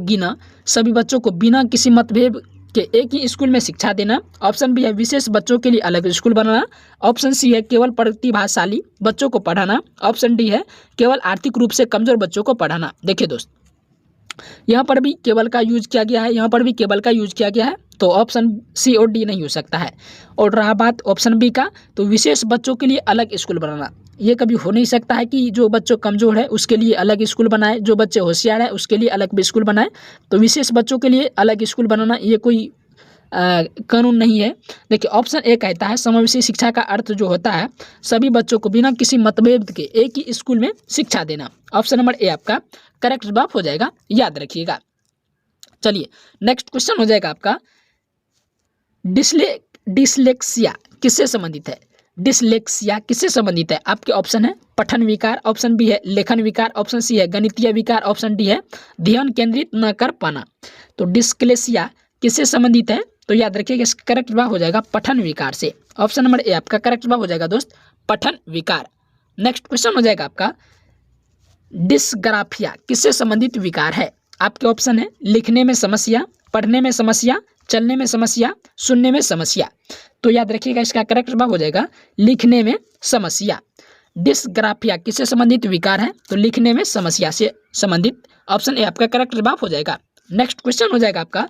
बिना किसी मतभेद के एक ही स्कूल में शिक्षा देना, ऑप्शन बी है विशेष बच्चों के लिए अलग स्कूल बनाना, ऑप्शन सी है केवल प्रतिभाशाली बच्चों को पढ़ाना, ऑप्शन डी है केवल आर्थिक रूप से कमजोर बच्चों को पढ़ाना। देखिए दोस्त, यहाँ पर भी केवल का यूज किया गया है, यहाँ पर भी केवल का यूज किया गया है, तो ऑप्शन सी और डी नहीं हो सकता है। और रहा बात ऑप्शन बी का, तो विशेष बच्चों के लिए अलग स्कूल बनाना, ये कभी हो नहीं सकता है कि जो बच्चों कमजोर है उसके लिए अलग स्कूल बनाए, जो बच्चे होशियार है उसके लिए अलग भी स्कूल बनाए। तो विशेष बच्चों के लिए अलग स्कूल बनाना ये कोई कानून नहीं है। देखिए ऑप्शन ए कहता है समावेशी शिक्षा का अर्थ जो होता है सभी बच्चों को बिना किसी मतभेद के एक ही स्कूल में शिक्षा देना। ऑप्शन नंबर ए आपका करेक्ट जवाब हो जाएगा, याद रखिएगा। चलिए नेक्स्ट क्वेश्चन हो जाएगा आपका, डिसलेक्सिया किससे संबंधित है? डिसलेक्सिया किससे संबंधित है? आपके ऑप्शन है पठन विकार, ऑप्शन बी है लेखन विकार, ऑप्शन सी है गणितीय विकार, ऑप्शन डी है ध्यान केंद्रित न कर पाना। तो डिसलेक्सिया किससे संबंधित है? तो याद रखिएगा इसका करेक्ट जवाब हो जाएगा पठन विकार से। ऑप्शन नंबर ए आपका करेक्ट जवाब हो जाएगा दोस्त, पठन विकार। नेक्स्ट क्वेश्चन हो जाएगा आपका, डिस्ग्राफिया किससे संबंधित विकार है? आपके ऑप्शन है लिखने में समस्या, पढ़ने में समस्या, चलने में समस्या, सुनने में समस्या। तो याद रखिएगा इसका करेक्ट जवाब हो जाएगा लिखने में समस्या। डिस्ग्राफिया किससे संबंधित विकार है? तो लिखने में समस्या से संबंधित। ऑप्शन ए आपका करेक्ट जवाब हो जाएगा। नेक्स्ट क्वेश्चन हो जाएगा आपका,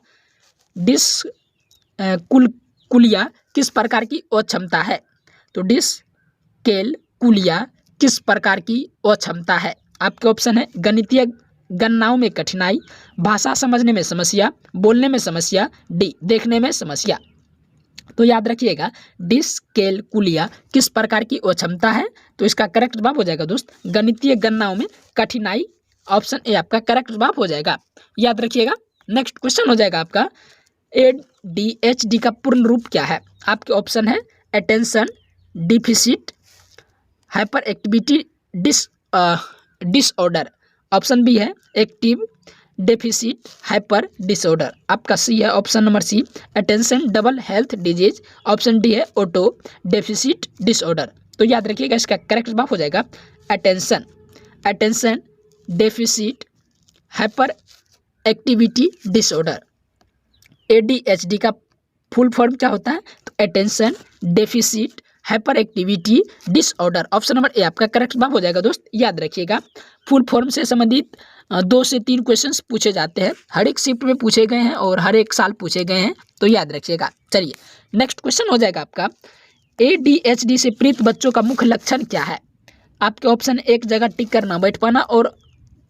डिसकुलकुलिया किस प्रकार की अक्षमता है? तो डिसकैलकुलिया किस प्रकार की अक्षमता है? आपके ऑप्शन है गणितीय गणनाओं में कठिनाई, भाषा समझने में समस्या, बोलने में समस्या, डी देखने में समस्या। तो याद रखिएगा डिसकैलकुलिया किस प्रकार की अक्षमता है? तो इसका करेक्ट जवाब हो जाएगा दोस्त गणितीय गणनाओं में कठिनाई। ऑप्शन ए आपका करेक्ट जवाब हो जाएगा, याद रखिएगा। नेक्स्ट क्वेश्चन हो जाएगा आपका, ADHD का पूर्ण रूप क्या है? आपके ऑप्शन है attention deficit hyperactivity disorder, option B है एक्टिव डेफिसिट हाइपर डिसऑर्डर, आपका सी है option number C attention double health disease, option D है ऑटो डेफिसिट डिसऑर्डर। तो याद रखिएगा इसका करेक्ट जवाब हो जाएगा attention deficit hyperactivity disorder. ADHD का फुल फॉर्म क्या होता है? तो attention deficit hyperactivity disorder. Option number A आपका करेक्ट जवाब हो जाएगा दोस्त, याद रखिएगा। फुल फॉर्म से संबंधित 2 से 3 क्वेश्चंस पूछे जाते हैं, हर एक शिफ्ट में पूछे गए हैं और हर एक साल पूछे गए हैं, तो याद रखिएगा। चलिए नेक्स्ट क्वेश्चन हो जाएगा आपका, ADHD से पीड़ित बच्चों का मुख्य लक्षण क्या है? आपके ऑप्शन एक जगह टिक कर न बैठ पाना और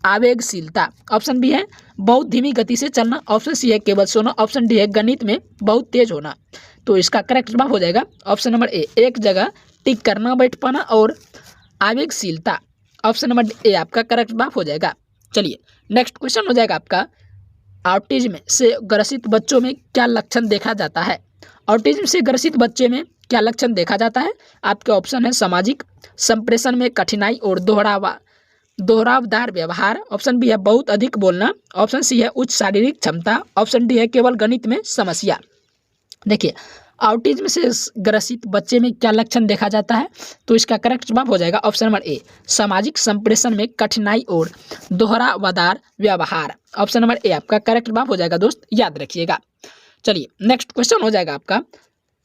आवेगशीलता, ऑप्शन बी है बहुत धीमी गति से चलना, ऑप्शन सी है केवल सोना, ऑप्शन डी है गणित में बहुत तेज होना। तो इसका करेक्ट जवाब हो जाएगा ऑप्शन नंबर ए एक जगह टिक करना बैठ पाना और आवेगशीलता। ऑप्शन नंबर ए आपका करेक्ट जवाब हो जाएगा। चलिए नेक्स्ट क्वेश्चन हो जाएगा आपका, ऑटिज्म से ग्रसित बच्चों में क्या लक्षण देखा जाता है? ऑटिज्म से ग्रसित बच्चे में क्या लक्षण देखा जाता है? आपके ऑप्शन है सामाजिक संप्रेषण में कठिनाई और दोहरावदार व्यवहार, ऑप्शन बी है बहुत अधिक बोलना, ऑप्शन सी है उच्च शारीरिक क्षमता, ऑप्शन डी है केवल गणित में समस्या। देखिए ऑटिज्म से ग्रसित बच्चे में क्या लक्षण देखा जाता है? तो इसका करेक्ट जवाब हो जाएगा ऑप्शन नंबर ए, सामाजिक संप्रेषण में कठिनाई और दोहरावदार व्यवहार। ऑप्शन नंबर ए आपका करेक्ट जवाब हो जाएगा दोस्त, याद रखिएगा। चलिए नेक्स्ट क्वेश्चन हो जाएगा आपका,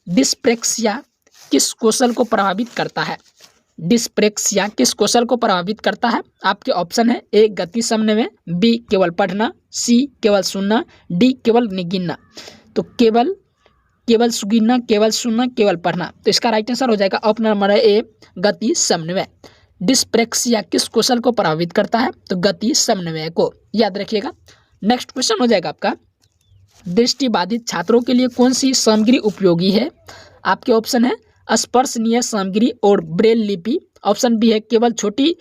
डिस्प्रेक्सिया किस कौशल को प्रभावित करता है? डिस्प्रेक्सिया किस कौशल को प्रभावित करता है? आपके ऑप्शन है ए गति समन्वय, बी केवल पढ़ना, सी केवल सुनना, डी केवल गिनना। तो केवल गिनना, केवल सुनना, केवल पढ़ना। तो इसका राइट आंसर हो जाएगा ऑप्शन नंबर ए, गति समन्वय। डिस्प्रेक्सिया किस कौशल को प्रभावित करता है? तो गति समन्वय को, याद रखिएगा। नेक्स्ट क्वेश्चन हो जाएगा आपका, दृष्टिबाधित छात्रों के लिए कौन सी सामग्री उपयोगी है? आपके ऑप्शन है स्पर्शनीय सामग्री और ब्रेल लिपि। ऑप्शन बी है केवल छोटी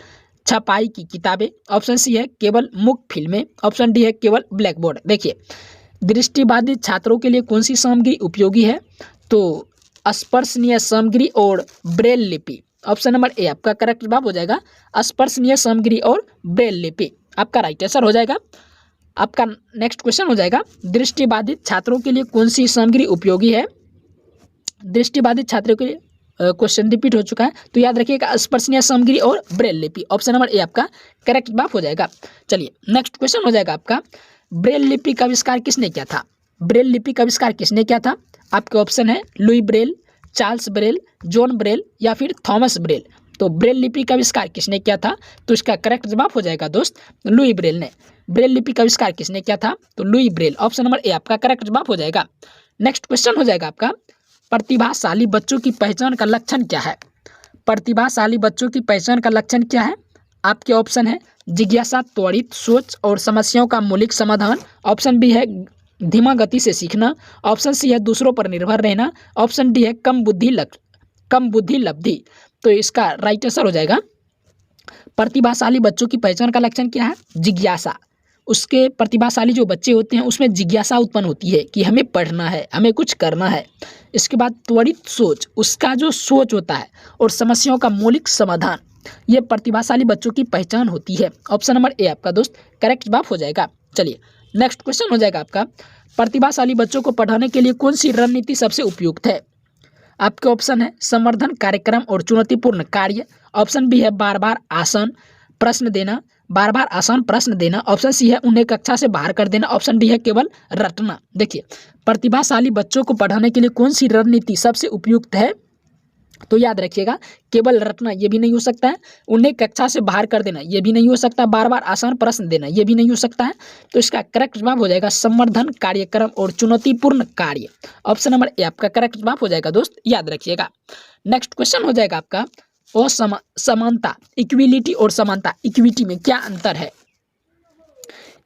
छपाई की किताबें। ऑप्शन सी है केवल मुख फिल्में। ऑप्शन डी है केवल ब्लैक बोर्ड। देखिए, दृष्टिबाधित छात्रों के लिए कौन सी सामग्री उपयोगी है? तो स्पर्शनीय सामग्री और ब्रेल लिपि। ऑप्शन नंबर ए आपका करेक्ट जवाब हो जाएगा, स्पर्शनीय सामग्री और ब्रेल लिपि आपका राइट आंसर हो जाएगा। आपका नेक्स्ट क्वेश्चन हो जाएगा, दृष्टिबाधित छात्रों के लिए कौन सी सामग्री उपयोगी है? दृष्टिबाधित छात्रों के लिए क्वेश्चन रिपीट हो चुका है, तो याद रखिएगा स्पर्शनीय सामग्री और ब्रेल लिपि। ऑप्शन नंबर ए आपका करेक्ट जवाब हो जाएगा। चलिए नेक्स्ट क्वेश्चन हो जाएगा आपका, ब्रेल लिपि का आविष्कार किसने किया था? ब्रेल लिपि का आविष्कार किसने किया था? आपके ऑप्शन है Louis Braille, Charles Braille, John Braille या फिर थॉमस ब्रेल। तो ब्रेल लिपि का आविष्कार किसने किया था? तो इसका करेक्ट जवाब हो जाएगा दोस्त, लुई ब्रेल ने। ब्रेल लिपि का आविष्कार किसने किया था? तो Louis Braille. Option number A आपका करेक्ट जवाब हो जाएगा। नेक्स्ट क्वेश्चन हो जाएगा आपका, प्रतिभाशाली बच्चों की पहचान का लक्षण क्या है? प्रतिभाशाली बच्चों की पहचान का लक्षण क्या है? आपके ऑप्शन है जिज्ञासा, त्वरित सोच और समस्याओं का मौलिक समाधान। ऑप्शन बी है धीमा गति से सीखना। ऑप्शन सी है दूसरों पर निर्भर रहना। ऑप्शन डी है कम बुद्धि लब्धि। तो इसका राइट आंसर हो जाएगा, प्रतिभाशाली बच्चों की पहचान का लक्षण क्या है? जिज्ञासा। उसके प्रतिभाशाली जो बच्चे होते हैं उसमें जिज्ञासा उत्पन्न होती है कि हमें पढ़ना है, हमें कुछ करना है। इसके बाद त्वरित सोच, उसका जो सोच होता है, और समस्याओं का मौलिक समाधान, ये प्रतिभाशाली बच्चों की पहचान होती है। ऑप्शन नंबर ए आपका दोस्त करेक्ट जवाब हो जाएगा। चलिए नेक्स्ट क्वेश्चन हो जाएगा आपका, प्रतिभाशाली बच्चों को पढ़ाने के लिए कौन सी रणनीति सबसे उपयुक्त है? आपके ऑप्शन है संवर्धन कार्यक्रम और चुनौतीपूर्ण कार्य। ऑप्शन बी है बार बार आसान प्रश्न देना। ऑप्शन सी है उन्हें कक्षा से बाहर कर देना। ऑप्शन डी है केवल रटना। देखिए, प्रतिभाशाली बच्चों को पढ़ाने के लिए कौन सी रणनीति सबसे उपयुक्त है? तो याद रखिएगा, केवल रटना ये भी नहीं हो सकता है, उन्हें कक्षा से बाहर कर देना ये भी नहीं हो सकता, बार बार आसान प्रश्न देना ये भी नहीं हो सकता है। तो इसका करेक्ट जवाब हो जाएगा संवर्धन कार्यक्रम और चुनौतीपूर्ण कार्य। ऑप्शन नंबर ए आपका करेक्ट जवाब हो जाएगा दोस्त, याद रखिएगा। नेक्स्ट क्वेश्चन हो जाएगा आपका, समानता, इक्विलिटी और समानता, इक्विटी में क्या अंतर है?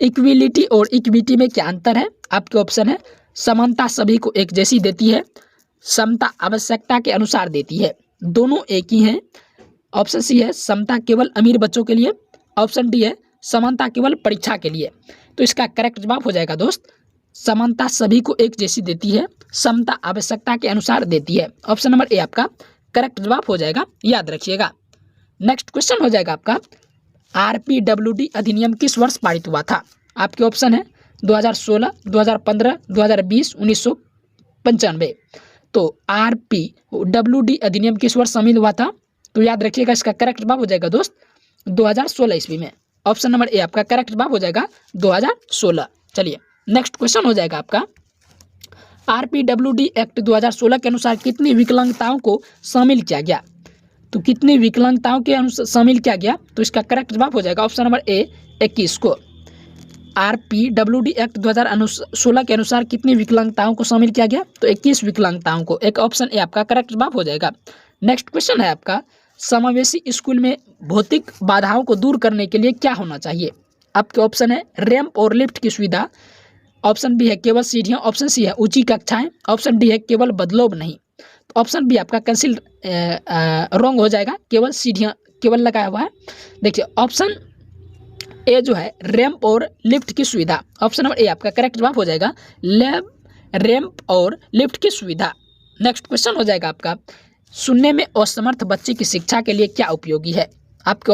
इक्विलिटी और इक्विटी में क्या अंतर है? आपके ऑप्शन है समानता सभी को एक जैसी देती है, समता आवश्यकता के अनुसार देती है, दोनों एक ही हैं। ऑप्शन सी है समता केवल अमीर बच्चों के लिए। ऑप्शन डी है समानता केवल परीक्षा के लिए। तो इसका करेक्ट जवाब हो जाएगा दोस्त, समानता सभी को एक जैसी देती है, समता आवश्यकता के अनुसार देती है। ऑप्शन नंबर ए आपका करेक्ट जवाब हो जाएगा, याद रखिएगा। नेक्स्ट क्वेश्चन हो जाएगा आपका, RPWD अधिनियम किस वर्ष पारित हुआ था? आपके ऑप्शन है 2016, 2015, 2020, 1995। तो RPWD अधिनियम किस वर्ष शामिल हुआ था? तो याद रखिएगा, इसका करेक्ट जवाब हो जाएगा दोस्त 2016 ईस्वी में। ऑप्शन नंबर ए आपका करेक्ट जवाब हो जाएगा 2016। चलिए नेक्स्ट क्वेश्चन हो जाएगा आपका, RPWD एक्ट 2016 के अनुसार कितनी विकलांगताओं को शामिल किया गया? तो कितनी विकलांगताओं के अनुसार शामिल किया गया? तो इसका करेक्ट जवाब हो जाएगा ऑप्शन नंबर ए 21 को। RPWD एक्ट 2016 के अनुसार कितनी विकलांगताओं को शामिल किया गया? तो 21 विकलांगताओं को। एक ऑप्शन ए आपका करेक्ट जवाब हो जाएगा। नेक्स्ट क्वेश्चन है आपका, समावेशी स्कूल में भौतिक बाधाओं को दूर करने के लिए क्या होना चाहिए? आपके ऑप्शन है रैंप और लिफ्ट की सुविधा। ऑप्शन बी है केवल सीढ़ियाँ। ऑप्शन सी है ऊंची कक्षाएं। ऑप्शन डी है केवल बदलाव नहीं। तो ऑप्शन बी आपका कैंसिल रॉन्ग हो जाएगा, केवल सीढ़ियाँ केवल लगाया हुआ है। देखिए ऑप्शन ए जो है रैंप और लिफ्ट की सुविधा। ऑप्शन नंबर ए आपका करेक्ट जवाब हो जाएगा, रैंप और लिफ्ट की सुविधा। नेक्स्ट क्वेश्चन हो जाएगा आपका, सुनने में असमर्थ बच्चे की शिक्षा के लिए क्या उपयोगी है? आपके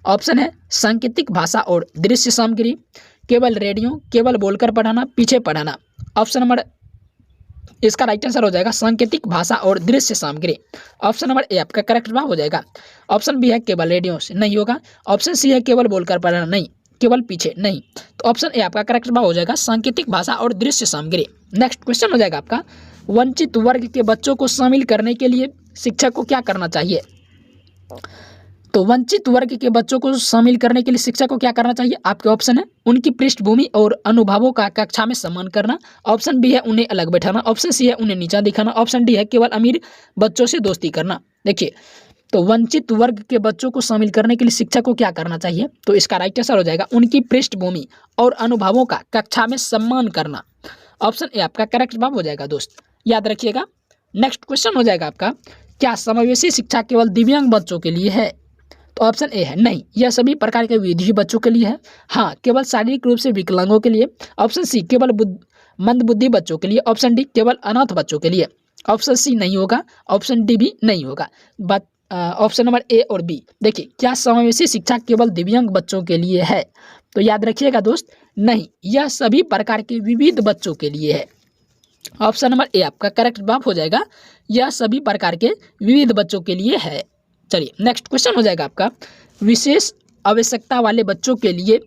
ऑप्शन है सांकेतिक भाषा और दृश्य सामग्री, केवल रेडियो, केवल बोलकर पढ़ाना, पीछे पढ़ाना। ऑप्शन नंबर इसका राइट आंसर हो जाएगा सांकेतिक भाषा और दृश्य सामग्री। ऑप्शन नंबर ए आपका करेक्ट जवाब हो जाएगा। ऑप्शन बी है केवल रेडियो से, नहीं होगा। ऑप्शन सी है केवल बोलकर पढ़ना, नहीं। केवल पीछे, नहीं। तो ऑप्शन ए आपका करेक्ट जवाब हो जाएगा सांकेतिक भाषा और दृश्य सामग्री। नेक्स्ट क्वेश्चन हो जाएगा आपका, वंचित वर्ग के बच्चों को शामिल करने के लिए शिक्षक को क्या करना चाहिए? तो वंचित वर्ग के बच्चों को शामिल करने के लिए शिक्षक को क्या करना चाहिए? आपके ऑप्शन है उनकी पृष्ठभूमि और अनुभवों का कक्षा में सम्मान करना। ऑप्शन बी है उन्हें अलग बैठाना। ऑप्शन सी है उन्हें नीचा दिखाना। ऑप्शन डी है केवल अमीर बच्चों से दोस्ती करना। देखिए, तो वंचित वर्ग के बच्चों को शामिल करने के लिए शिक्षक को क्या करना चाहिए? तो इसका राइट आंसर हो जाएगा उनकी पृष्ठभूमि और अनुभवों का कक्षा में सम्मान करना। ऑप्शन ए आपका करेक्ट जवाब हो जाएगा दोस्त, याद रखिएगा। नेक्स्ट क्वेश्चन हो जाएगा आपका, क्या समावेशी शिक्षा केवल दिव्यांग बच्चों के लिए है? तो ऑप्शन ए है नहीं, यह सभी प्रकार के विधिही बच्चों के लिए है। हाँ, केवल शारीरिक रूप से विकलांगों के लिए। ऑप्शन सी केवल मंदबुद्धि बच्चों के लिए। ऑप्शन डी केवल अनाथ बच्चों के लिए। ऑप्शन सी नहीं होगा, ऑप्शन डी भी नहीं होगा। ऑप्शन नंबर ए और बी। देखिए, क्या समावेशी शिक्षा केवल दिव्यांग बच्चों के लिए है? तो याद रखिएगा दोस्त, नहीं, यह सभी प्रकार के विविध बच्चों के लिए है। ऑप्शन नंबर ए आपका करेक्ट जवाब हो जाएगा, यह सभी प्रकार के विविध बच्चों के लिए है। चलिए, नेक्स्ट क्वेश्चन हो जाएगा आपका, विशेष आवश्यकता वाले बच्चों के लिए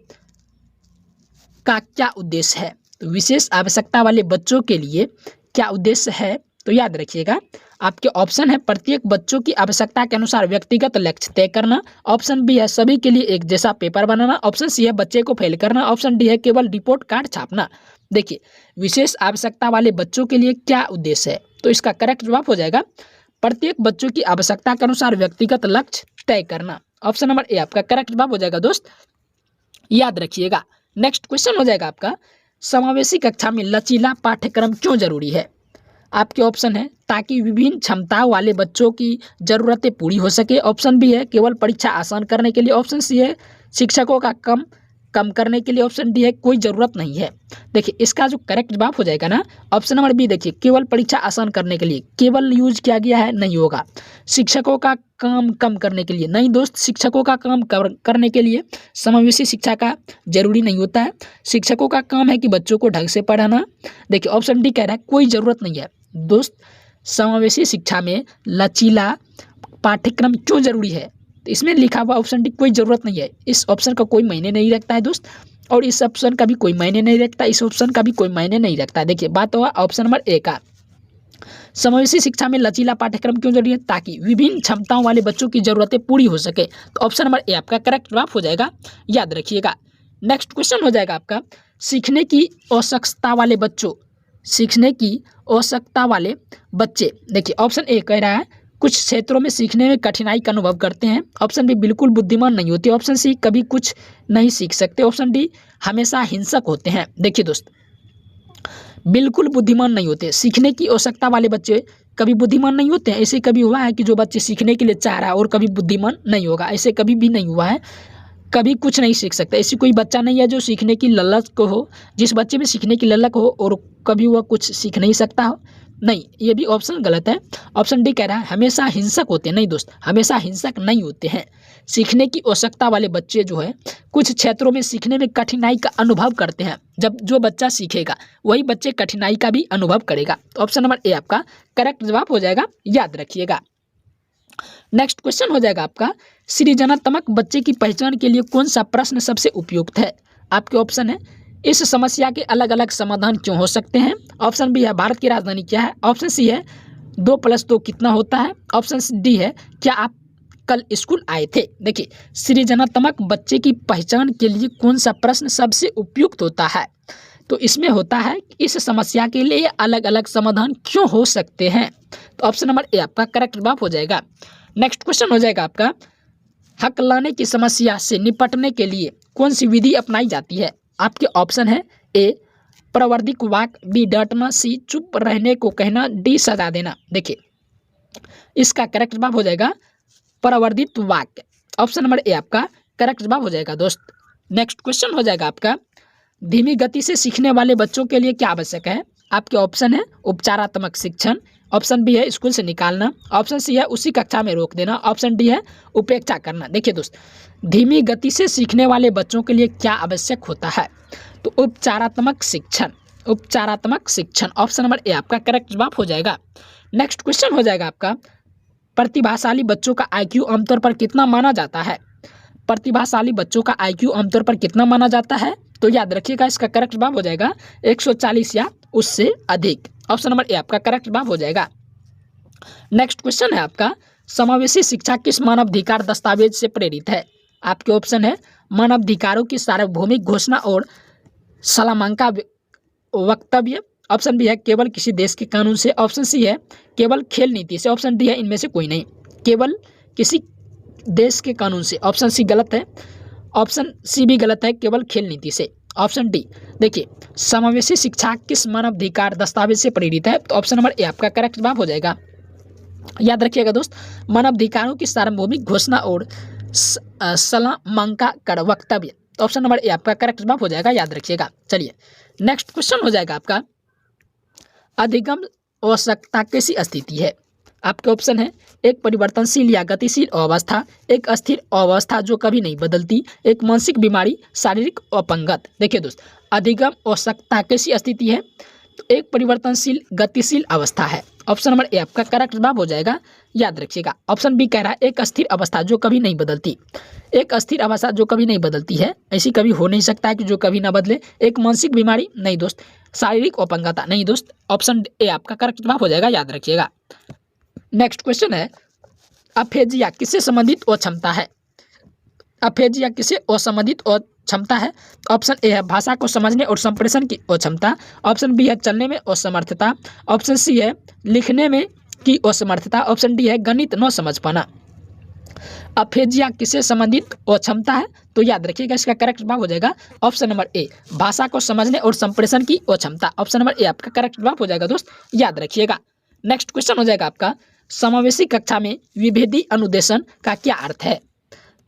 का क्या उद्देश्य है? तो विशेष आवश्यकता वाले बच्चों के लिए क्या उद्देश्य है? तो याद रखिएगा, आपके ऑप्शन है प्रत्येक बच्चों की आवश्यकता के अनुसार व्यक्तिगत लक्ष्य तय करना। ऑप्शन बी है सभी के लिए एक जैसा पेपर बनाना। ऑप्शन सी है बच्चे को फेल करना। ऑप्शन डी है केवल रिपोर्ट कार्ड छापना। देखिए, विशेष आवश्यकता वाले बच्चों के लिए क्या उद्देश्य है? तो इसका करेक्ट जवाब हो जाएगा प्रत्येक बच्चों की आवश्यकता के अनुसार व्यक्तिगत लक्ष्य तय करना। ऑप्शन नंबर ए आपका करेक्ट जवाब हो जाएगा दोस्त, याद रखिएगा। नेक्स्ट क्वेश्चन हो जाएगा आपका, समावेशी कक्षा में लचीला पाठ्यक्रम क्यों जरूरी है? आपके ऑप्शन है ताकि विभिन्न क्षमताओं वाले बच्चों की जरूरतें पूरी हो सके। ऑप्शन बी है केवल परीक्षा आसान करने के लिए। ऑप्शन सी है शिक्षकों का कम करने के लिए। ऑप्शन डी है कोई ज़रूरत नहीं है। देखिए, इसका जो करेक्ट जवाब हो जाएगा ना, ऑप्शन नंबर बी। देखिए, केवल परीक्षा आसान करने के लिए, केवल यूज किया गया है, नहीं होगा। शिक्षकों का काम कम करने के लिए, नहीं दोस्त, शिक्षकों का काम करने के लिए समावेशी शिक्षा का जरूरी नहीं होता है। शिक्षकों का काम है कि बच्चों को ढंग से पढ़ाना। देखिए, ऑप्शन डी कह रहा है कोई ज़रूरत नहीं है। दोस्त, समावेशी शिक्षा में लचीला पाठ्यक्रम क्यों जरूरी है? तो इसमें लिखा हुआ ऑप्शन डी कोई ज़रूरत नहीं है। इस ऑप्शन का कोई मायने नहीं रखता है दोस्त, और इस ऑप्शन का भी कोई मायने नहीं रखता, इस ऑप्शन का भी कोई मायने नहीं रखता है। देखिए, बात हुआ ऑप्शन नंबर ए का, समावेशी शिक्षा में लचीला पाठ्यक्रम क्यों जरूरी है? ताकि विभिन्न क्षमताओं वाले बच्चों की जरूरतें पूरी हो सके। तो ऑप्शन नंबर ए आपका करेक्ट जवाब हो जाएगा, याद रखिएगा। नेक्स्ट क्वेश्चन हो जाएगा आपका, सीखने की आवश्यकता वाले बच्चों, सीखने की आवश्यकता वाले बच्चे। देखिए, ऑप्शन ए कह रहा है कुछ क्षेत्रों में सीखने में कठिनाई का अनुभव करते हैं। ऑप्शन बी बिल्कुल बुद्धिमान नहीं होते। ऑप्शन सी कभी कुछ नहीं सीख सकते। ऑप्शन डी हमेशा हिंसक होते हैं। देखिए दोस्त, बिल्कुल बुद्धिमान नहीं होते, सीखने की आवश्यकता वाले बच्चे कभी बुद्धिमान नहीं होते हैं। ऐसे कभी हुआ है कि जो बच्चे सीखने के लिए चाह रहा है और कभी बुद्धिमान नहीं होगा? ऐसे कभी भी नहीं हुआ है, कभी कुछ नहीं सीख सकता। ऐसी कोई बच्चा नहीं है जो सीखने की ललक को हो, जिस बच्चे में सीखने की ललक हो और कभी वह कुछ सीख नहीं सकता हो। नहीं, ये भी ऑप्शन गलत है। ऑप्शन डी कह रहा है हमेशा हिंसक होते हैं। नहीं दोस्त, हमेशा हिंसक नहीं होते हैं। सीखने की आवश्यकता वाले बच्चे जो है कुछ क्षेत्रों में सीखने में कठिनाई का अनुभव करते हैं। जब जो बच्चा सीखेगा वही बच्चे कठिनाई का भी अनुभव करेगा। तो ऑप्शन नंबर ए आपका करेक्ट जवाब हो जाएगा, याद रखिएगा। नेक्स्ट क्वेश्चन हो जाएगा आपका, सृजनात्मक बच्चे की पहचान के लिए कौन सा प्रश्न सबसे उपयुक्त है? आपके ऑप्शन है इस समस्या के अलग अलग समाधान क्यों हो सकते हैं। ऑप्शन बी है भारत की राजधानी क्या है। ऑप्शन सी है 2+2 कितना होता है। ऑप्शन डी है क्या आप कल स्कूल आए थे। देखिए, सृजनात्मक बच्चे की पहचान के लिए कौन सा प्रश्न सबसे उपयुक्त होता है? तो इसमें होता है इस समस्या के लिए अलग अलग समाधान क्यों हो सकते हैं। तो ऑप्शन नंबर ए आपका करेक्ट जवाब हो जाएगा। नेक्स्ट क्वेश्चन हो जाएगा आपका, हकलाने की समस्या से निपटने के लिए कौन सी विधि अपनाई जाती है? आपके ऑप्शन है ए प्रावर्धिक वाक्य, बी डांटना, सी चुप रहने को कहना, डी सजा देना। देखिए, इसका करेक्ट जवाब हो जाएगा प्रावर्धित वाक्य। ऑप्शन नंबर ए आपका करेक्ट जवाब हो जाएगा दोस्त। नेक्स्ट क्वेश्चन हो जाएगा आपका, धीमी गति से सीखने वाले बच्चों के लिए क्या आवश्यक है? आपके ऑप्शन है उपचारात्मक शिक्षण। ऑप्शन बी है स्कूल से निकालना। ऑप्शन सी है उसी कक्षा में रोक देना। ऑप्शन डी है उपेक्षा करना। देखिए दोस्त, धीमी गति से सीखने वाले बच्चों के लिए क्या आवश्यक होता है? तो उपचारात्मक शिक्षण। उपचारात्मक शिक्षण। ऑप्शन नंबर ए आपका करेक्ट जवाब हो जाएगा। नेक्स्ट क्वेश्चन हो जाएगा आपका, प्रतिभाशाली बच्चों का आईक्यू आमतौर पर कितना माना जाता है? प्रतिभाशाली बच्चों का आईक्यू आमतौर पर कितना माना जाता है? तो याद रखिएगा, इसका करेक्ट जवाब हो जाएगा 140 या उससे अधिक। ऑप्शन नंबर ए आपका करेक्ट जवाब हो जाएगा। नेक्स्ट क्वेश्चन है आपका, समावेशी शिक्षा किस मानवाधिकार दस्तावेज से प्रेरित है? आपके ऑप्शन है मानवाधिकारों की सार्वभौमिक घोषणा और सलामांका वक्तव्य। ऑप्शन बी है केवल किसी देश के कानून से। ऑप्शन सी है केवल खेल नीति से। ऑप्शन डी है इनमें से कोई नहीं, केवल किसी देश के कानून से। ऑप्शन सी गलत है, ऑप्शन सी भी गलत है, केवल खेल नीति से। ऑप्शन डी, देखिए समावेशी शिक्षा किस मानवाधिकार दस्तावेज से प्रेरित है? तो ऑप्शन नंबर ए आपका करेक्ट जवाब हो जाएगा। याद रखिएगा दोस्त, मानवाधिकारों की सार्वभौमिक घोषणा और सलामांका वक्तव्य। तो ऑप्शन नंबर ए आपका करेक्ट जवाब हो जाएगा, याद रखिएगा। चलिए नेक्स्ट क्वेश्चन हो जाएगा आपका, अधिगम आवश्यकता कैसी स्थिति है? आपके ऑप्शन है एक परिवर्तनशील या गतिशील अवस्था, एक अस्थिर अवस्था जो कभी नहीं बदलती, एक मानसिक बीमारी, शारीरिक अपंगत। देखिए दोस्त, अधिगम आवश्यकता कैसी स्थिति है? तो एक परिवर्तनशील गतिशील अवस्था है। ऑप्शन नंबर ए आपका करेक्ट जवाब हो जाएगा, याद रखिएगा। ऑप्शन बी कह रहा है एक अस्थिर अवस्था जो कभी नहीं बदलती। एक अस्थिर अवस्था जो कभी नहीं बदलती है, ऐसी कभी हो नहीं सकता है कि जो कभी ना बदले। एक मानसिक बीमारी नहीं दोस्त, शारीरिक अपंगता नहीं दोस्त। ऑप्शन ए आपका करेक्ट जवाब हो जाएगा, याद रखिएगा। नेक्स्ट क्वेश्चन है, अफेजिया किससे संबंधित अक्षमता है? अफेजिया किसे असंबंधित क्षमता है? ऑप्शन ए है भाषा को समझने और संप्रेषण की अक्षमता। ऑप्शन बी है चलने में असमर्थता। ऑप्शन सी है लिखने में की असमर्थता। ऑप्शन डी है गणित न समझ पाना। अफेजिया किसे संबंधित अक्षमता है? तो याद रखिएगा, इसका करेक्ट जवाब हो जाएगा ऑप्शन नंबर ए, भाषा को समझने और संप्रेषण की अक्षमता। ऑप्शन नंबर ए आपका करेक्ट जवाब हो जाएगा दोस्त, याद रखिएगा। नेक्स्ट क्वेश्चन हो जाएगा आपका, समावेशी कक्षा में विभेदी अनुदेशन का क्या अर्थ है?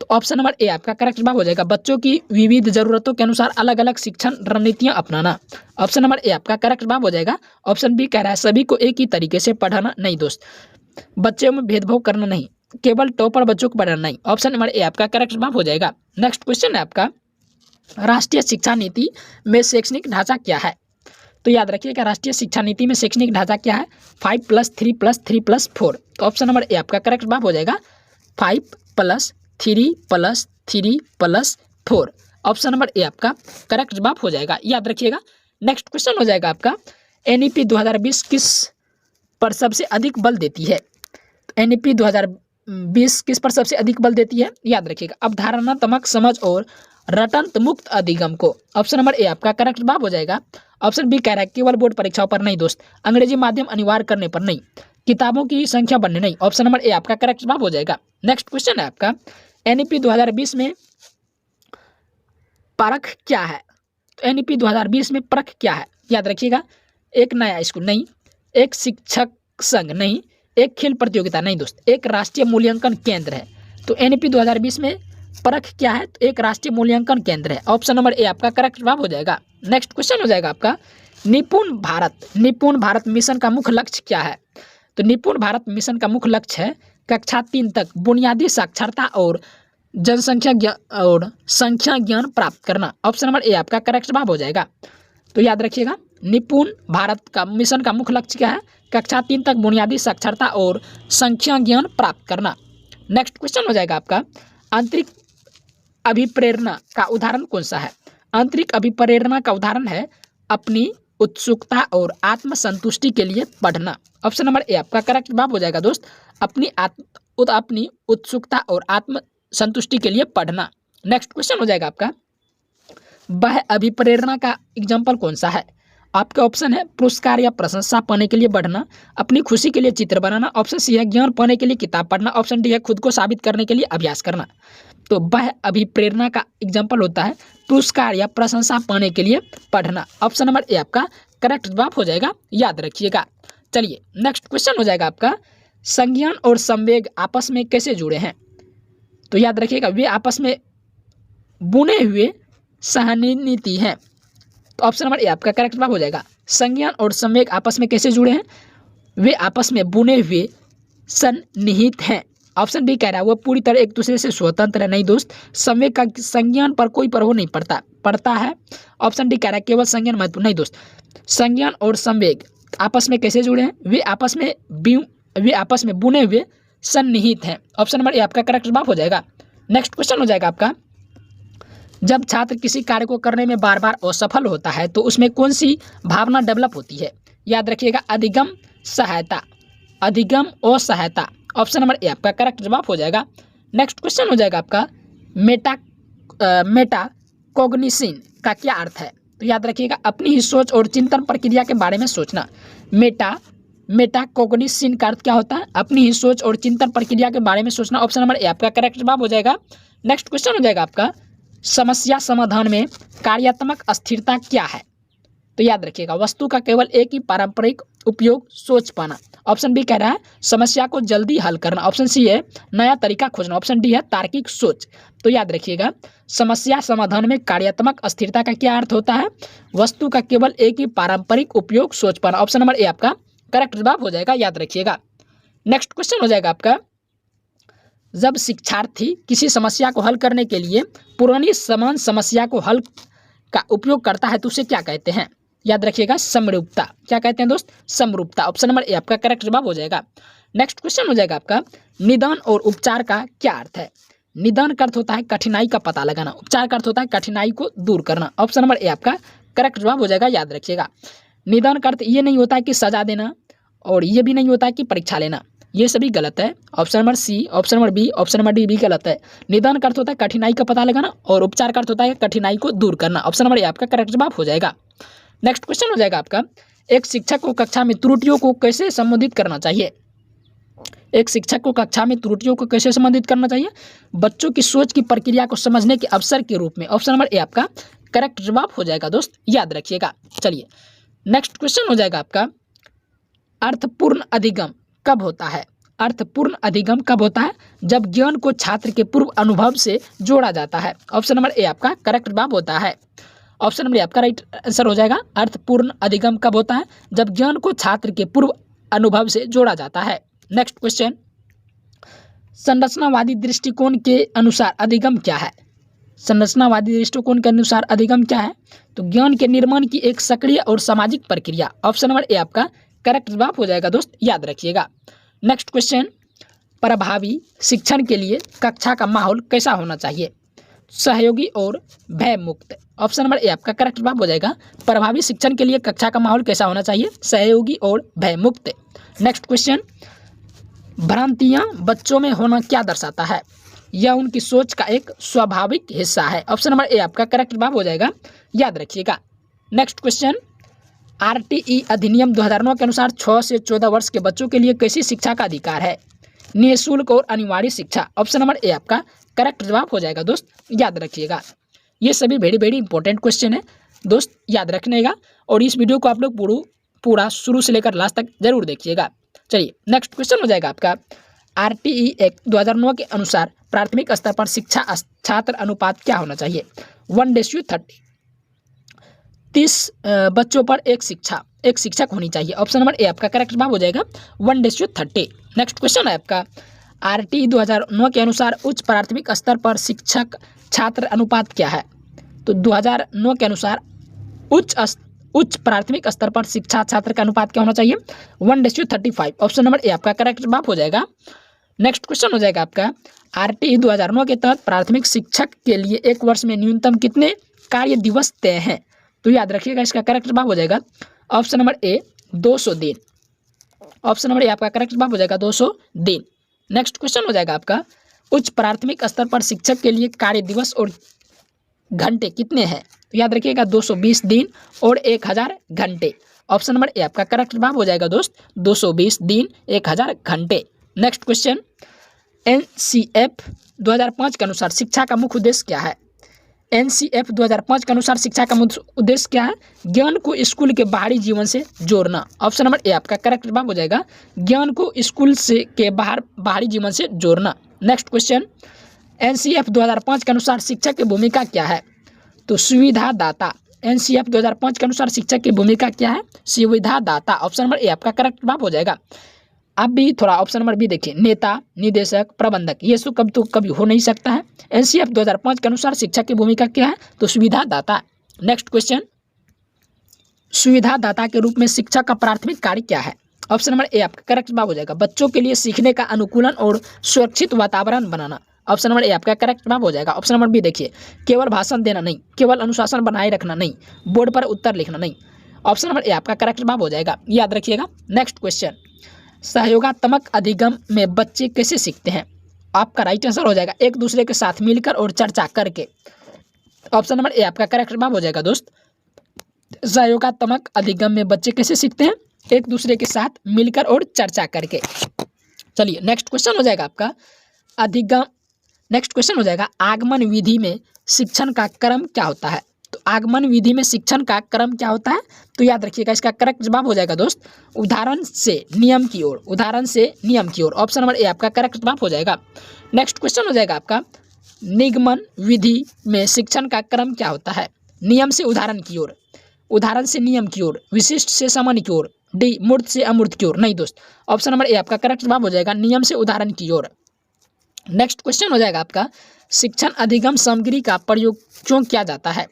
तो ऑप्शन नंबर ए आपका करेक्ट जवाब हो जाएगा बच्चों की विविध जरूरतों के अनुसार अलग अलग शिक्षण रणनीतियां अपनाना। ऑप्शन नंबर ए आपका करेक्ट जवाब हो जाएगा। ऑप्शन बी कह रहा है सभी को एक ही तरीके से पढ़ाना नहीं दोस्त, बच्चों में भेदभाव करना नहीं, केवल टॉपर बच्चों को पढ़ाना नहीं। ऑप्शन नंबर ए आपका करेक्ट जवाब हो जाएगा। नेक्स्ट क्वेश्चन है आपका, राष्ट्रीय शिक्षा नीति में शैक्षणिक ढांचा क्या है? तो याद रखिएगा, राष्ट्रीय शिक्षा नीति में शैक्षणिक ढांचा क्या है? 5+3+3+4। तो ऑप्शन नंबर ए आपका करेक्ट जवाब हो जाएगा 5+3+3+4। ऑप्शन नंबर ए आपका करेक्ट जवाब हो जाएगा, याद रखिएगा। नेक्स्ट क्वेश्चन हो जाएगा आपका, एनईपी 2020 किस पर सबसे अधिक बल देती है? तो एनईपी 2020 किस पर सबसे अधिक बल देती है? याद रखिएगा, अवधारणात्मक समझ और रटंत मुक्त अधिगम को। ऑप्शन नंबर ए आपका करेक्ट जवाब हो जाएगा। ऑप्शन बी कह रहा है केवल बोर्ड परीक्षाओं पर नहीं दोस्त, अंग्रेजी माध्यम अनिवार्य करने पर नहीं, किताबों की संख्या बढ़ने नहीं। ऑप्शन नंबर ए आपका करेक्ट जवाब हो जाएगा। नेक्स्ट क्वेश्चन है आपका, एनईपी 2020 में परख क्या है? तो एनईपी 2020 में परख क्या है? याद रखिएगा, एक नया स्कूल नहीं, एक शिक्षक संघ नहीं, एक खेल प्रतियोगिता नहीं दोस्त, एक राष्ट्रीय मूल्यांकन केंद्र है। तो एनईपी 2020 में परख क्या है? तो एक राष्ट्रीय मूल्यांकन केंद्र है। ऑप्शन नंबर ए आपका करेक्ट जवाब हो जाएगा। नेक्स्ट क्वेश्चन हो जाएगा आपका, निपुण भारत मिशन का मुख्य लक्ष्य क्या है? तो निपुण भारत मिशन का मुख्य लक्ष्य है कक्षा 3 तक बुनियादी साक्षरता और संख्या ज्ञान प्राप्त करना। ऑप्शन नंबर ए आपका करेक्ट जवाब हो जाएगा। तो याद रखिएगा, निपुण भारत का मिशन का मुख्य लक्ष्य क्या है? कक्षा 3 तक बुनियादी साक्षरता और संख्या ज्ञान प्राप्त करना। नेक्स्ट क्वेश्चन हो जाएगा आपका, आंतरिक अभिप्रेरणा का उदाहरण कौन सा है? आंतरिक अभिप्रेरणा का उदाहरण है अपनी उत्सुकता और आत्मसंतुष्टि के लिए पढ़ना। ऑप्शन नंबर ए आपका करेक्ट जवाब हो जाएगा दोस्त, अपनी उत्सुकता और आत्मसंतुष्टि के लिए पढ़ना। नेक्स्ट क्वेश्चन हो जाएगा आपका, वह अभिप्रेरणा का एग्जाम्पल कौन सा है? आपके ऑप्शन है पुरस्कार या प्रशंसा पाने के लिए बढ़ना, अपनी खुशी के लिए चित्र बनाना। ऑप्शन सी है ज्ञान पाने के लिए किताब पढ़ना। ऑप्शन डी है खुद को साबित करने के लिए अभ्यास करना। तो वह अभिप्रेरणा का एग्जाम्पल होता है पुरस्कार या प्रशंसा पाने के लिए पढ़ना। ऑप्शन नंबर ए आपका करेक्ट जवाब हो जाएगा, याद रखिएगा। चलिए नेक्स्ट क्वेश्चन हो जाएगा आपका, संज्ञान और संवेग आपस में कैसे जुड़े हैं? तो याद रखिएगा, वे आपस में बुने हुए सहनीति हैं। तो ऑप्शन नंबर ए आपका करेक्ट जवाब हो जाएगा। संज्ञान और संवेग आपस में कैसे जुड़े हैं? वे आपस में बुने हुए सन्निहित हैं। ऑप्शन बी कह रहा है वो पूरी तरह एक दूसरे से स्वतंत्र है। नहीं दोस्त, संवेग का संज्ञान पर कोई प्रभाव नहीं पड़ता है। ऑप्शन डी कह रहा है केवल संज्ञान महत्वपूर्ण। नहीं दोस्त, संज्ञान और संवेग आपस में कैसे जुड़े हैं? वे आपस में बुने हुए सन्निहित हैं। ऑप्शन नंबर ए आपका करेक्ट जवाब हो जाएगा। नेक्स्ट क्वेश्चन हो जाएगा आपका, जब छात्र किसी कार्य को करने में बार बार असफल होता है तो उसमें कौन सी भावना डेवलप होती है? याद रखिएगा, अधिगम सहायता, अधिगम और सहायता। ऑप्शन नंबर ए आपका करेक्ट जवाब हो जाएगा। नेक्स्ट क्वेश्चन हो जाएगा आपका, मेटा कॉग्निशन का क्या अर्थ है? तो याद रखिएगा, अपनी ही सोच और चिंतन प्रक्रिया के बारे में सोचना। मेटा कॉग्निशन का अर्थ क्या होता है? अपनी ही सोच और चिंतन प्रक्रिया के बारे में सोचना। ऑप्शन नंबर ए आपका करेक्ट जवाब हो जाएगा। नेक्स्ट क्वेश्चन हो जाएगा आपका, समस्या समाधान में कार्यात्मक अस्थिरता क्या है? तो याद रखिएगा, वस्तु का केवल एक ही पारंपरिक उपयोग सोच पाना। ऑप्शन बी कह रहा है समस्या को जल्दी हल करना। ऑप्शन सी है नया तरीका खोजना। ऑप्शन डी है तार्किक सोच। तो याद रखिएगा, समस्या समाधान में कार्यात्मक अस्थिरता का क्या अर्थ होता है? वस्तु का केवल एक ही पारंपरिक उपयोग सोच पाना। ऑप्शन नंबर ए आपका करेक्ट जवाब हो जाएगा, याद रखिएगा। नेक्स्ट क्वेश्चन हो जाएगा आपका, जब शिक्षार्थी किसी समस्या को हल करने के लिए पुरानी समान समस्या को हल का उपयोग करता है तो उसे क्या कहते हैं? याद रखिएगा, समरूपता। क्या कहते हैं दोस्त? समरूपता। ऑप्शन नंबर ए आपका करेक्ट जवाब हो जाएगा। नेक्स्ट क्वेश्चन हो जाएगा आपका, निदान और उपचार का क्या अर्थ है? निदान का अर्थ होता है कठिनाई का पता लगाना, उपचार का अर्थ होता है कठिनाई को दूर करना। ऑप्शन नंबर ए आपका करेक्ट जवाब हो जाएगा, याद रखिएगा। निदान का अर्थ ये नहीं होता है कि सजा देना, और ये भी नहीं होता है कि परीक्षा लेना, ये सभी गलत है। Option number C, option number B, option number D भी गलत है। निदान का अर्थ होता है कठिनाई का पता लगाना, और उपचार का अर्थ होता है कठिनाई को दूर करना। ऑप्शन नंबर ए आपका करेक्ट जवाब हो जाएगा। नेक्स्ट क्वेश्चन हो जाएगा आपका, एक शिक्षक को कक्षा में त्रुटियों को कैसे संबोधित करना चाहिए? एक शिक्षक को कक्षा में त्रुटियों को कैसे संबोधित करना चाहिए? बच्चों की सोच की प्रक्रिया को समझने के अवसर के रूप में। ऑप्शन नंबर ए आपका करेक्ट जवाब हो जाएगा दोस्त, याद रखिएगा। चलिए नेक्स्ट क्वेश्चन हो जाएगा आपका, अर्थपूर्ण अधिगम कब होता है? अर्थपूर्ण अधिगम कब होता है? जब ज्ञान को छात्र के पूर्व अनुभव से जोड़ा जाता है। ऑप्शन नंबर ए आपका करेक्ट जवाब होता है। ऑप्शन नंबर ए आपका राइट आंसर हो जाएगा। अर्थपूर्ण अधिगम कब होता है? जब ज्ञान को छात्र के पूर्व अनुभव से जोड़ा जाता है। नेक्स्ट क्वेश्चन, संरचनावादी दृष्टिकोण के अनुसार अधिगम क्या है? संरचनावादी दृष्टिकोण के अनुसार अधिगम क्या है? तो ज्ञान के निर्माण की एक सक्रिय और सामाजिक प्रक्रिया। ऑप्शन नंबर ए आपका करेक्ट जवाब हो जाएगा दोस्त, याद रखिएगा। नेक्स्ट क्वेश्चन, प्रभावी शिक्षण के लिए कक्षा का माहौल कैसा होना चाहिए? सहयोगी और भय मुक्त। ऑप्शन नंबर ए आपका करेक्ट जवाब हो जाएगा। प्रभावी शिक्षण के लिए कक्षा का माहौल कैसा होना चाहिए? सहयोगी और भय मुक्त। नेक्स्ट क्वेश्चन, भ्रांतियां बच्चों में होना क्या दर्शाता है? यह उनकी सोच का एक स्वाभाविक हिस्सा है। ऑप्शन नंबर ए आपका करेक्ट जवाब हो जाएगा, याद रखिएगा। नेक्स्ट क्वेश्चन, आरटीई अधिनियम 2009 के अनुसार 6 से 14 वर्ष के बच्चों के लिए कैसी शिक्षा का अधिकार है? निःशुल्क और अनिवार्य शिक्षा। ऑप्शन नंबर ए आपका करेक्ट जवाब हो जाएगा दोस्त, याद रखिएगा। ये सभी वेरी इंपॉर्टेंट क्वेश्चन है दोस्त, याद रखने का। और इस वीडियो को आप लोग पूरा शुरू से लेकर लास्ट तक जरूर देखिएगा। चलिए नेक्स्ट क्वेश्चन हो जाएगा आपका, आरटीई एक्ट 2009 के अनुसार प्राथमिक स्तर पर शिक्षा छात्र अनुपात क्या होना चाहिए? 1:30। 30 बच्चों पर एक शिक्षक होनी चाहिए। ऑप्शन नंबर ए आपका करेक्ट जवाब हो जाएगा, 1:30। नेक्स्ट क्वेश्चन है आपका, आरटीई 2009 के अनुसार उच्च प्राथमिक स्तर पर शिक्षक छात्र अनुपात क्या है? तो 2009 के अनुसार उच्च प्राथमिक स्तर पर शिक्षा छात्र का अनुपात क्या होना चाहिए? 1:35। ऑप्शन नंबर ए आपका करेक्ट जवाब हो जाएगा। नेक्स्ट क्वेश्चन हो जाएगा आपका, आरटीई 2009 के तहत प्राथमिक शिक्षक के लिए एक वर्ष में न्यूनतम कितने कार्य दिवस तय हैं? तो याद रखिएगा, इसका करेक्ट जवाब हो जाएगा ऑप्शन नंबर ए 200 दिन। ऑप्शन नंबर ए आपका करेक्ट जवाब हो जाएगा 200 दिन। नेक्स्ट क्वेश्चन हो जाएगा आपका, उच्च प्राथमिक स्तर पर शिक्षक के लिए कार्य दिवस और घंटे कितने हैं? तो याद रखिएगा 220 दिन और 1000 घंटे। ऑप्शन नंबर ए आपका करेक्ट जवाब हो जाएगा दोस्त, 220 दिन 1000 घंटे। नेक्स्ट क्वेश्चन, एनसीएफ 2005 के अनुसार शिक्षा का मुख्य उद्देश्य क्या है? एनसीएफ 2005 के अनुसार शिक्षा का मुख्य उद्देश्य क्या है? ज्ञान को स्कूल के बाहरी जीवन से जोड़ना। ऑप्शन नंबर ए आपका करेक्ट जवाब हो जाएगा, ज्ञान को स्कूल से के बाहरी जीवन से जोड़ना। नेक्स्ट क्वेश्चन, एनसीएफ 2005 के अनुसार शिक्षक की भूमिका क्या है? तो सुविधादाता। एनसीएफ 2005 के अनुसार शिक्षक की भूमिका क्या है? सुविधादाता। ऑप्शन नंबर ए आपका करेक्ट जवाब हो जाएगा। आप भी थोड़ा ऑप्शन नंबर बी देखिए, नेता, निदेशक, प्रबंधक, ये सब कभी हो नहीं सकता है। एनसीएफ 2005 के अनुसार शिक्षक की भूमिका क्या है? तो सुविधादाता। नेक्स्ट क्वेश्चन, सुविधादाता के रूप में शिक्षक का प्राथमिक कार्य क्या है? ऑप्शन नंबर ए आपका करेक्ट जवाब हो जाएगा, बच्चों के लिए सीखने का अनुकूलन और सुरक्षित वातावरण बनाना। ऑप्शन नंबर ए आपका करेक्ट जवाब हो जाएगा। ऑप्शन नंबर बी देखिए, केवल भाषण देना नहीं, केवल अनुशासन बनाए रखना नहीं, बोर्ड पर उत्तर लिखना नहीं। ऑप्शन नंबर ए आपका करेक्ट जवाब हो जाएगा, याद रखिएगा। नेक्स्ट क्वेश्चन, सहयोगात्मक अधिगम में बच्चे कैसे सीखते हैं? आपका राइट आंसर हो जाएगा एक दूसरे के साथ मिलकर और चर्चा करके। ऑप्शन नंबर ए आपका करेक्ट जवाब हो जाएगा दोस्त। सहयोगात्मक अधिगम में बच्चे कैसे सीखते हैं? एक दूसरे के साथ मिलकर और चर्चा करके। चलिए नेक्स्ट क्वेश्चन हो जाएगा आपका अधिगम। नेक्स्ट क्वेश्चन हो जाएगा, आगमन विधि में शिक्षण का क्रम क्या होता है? तो आगमन विधि में शिक्षण का क्रम क्या होता है? तो याद रखिएगा, इसका करेक्ट जवाब हो जाएगा दोस्त, उदाहरण से नियम की ओर। उदाहरण से नियम की ओर। ऑप्शन नंबर ए आपका करेक्ट जवाब हो जाएगा। नेक्स्ट क्वेश्चन हो जाएगा आपका, निगमन विधि में शिक्षण का क्रम क्या होता है? नियम से उदाहरण की ओर, उदाहरण से नियम की ओर, विशिष्ट से सामान्य की ओर, डी मूर्त से अमूर्त की ओर। नहीं दोस्त, ऑप्शन नंबर ए आपका करेक्ट जवाब हो जाएगा, नियम से उदाहरण की ओर। नेक्स्ट क्वेश्चन हो जाएगा आपका, शिक्षण अधिगम सामग्री का प्रयोग क्यों किया जाता है?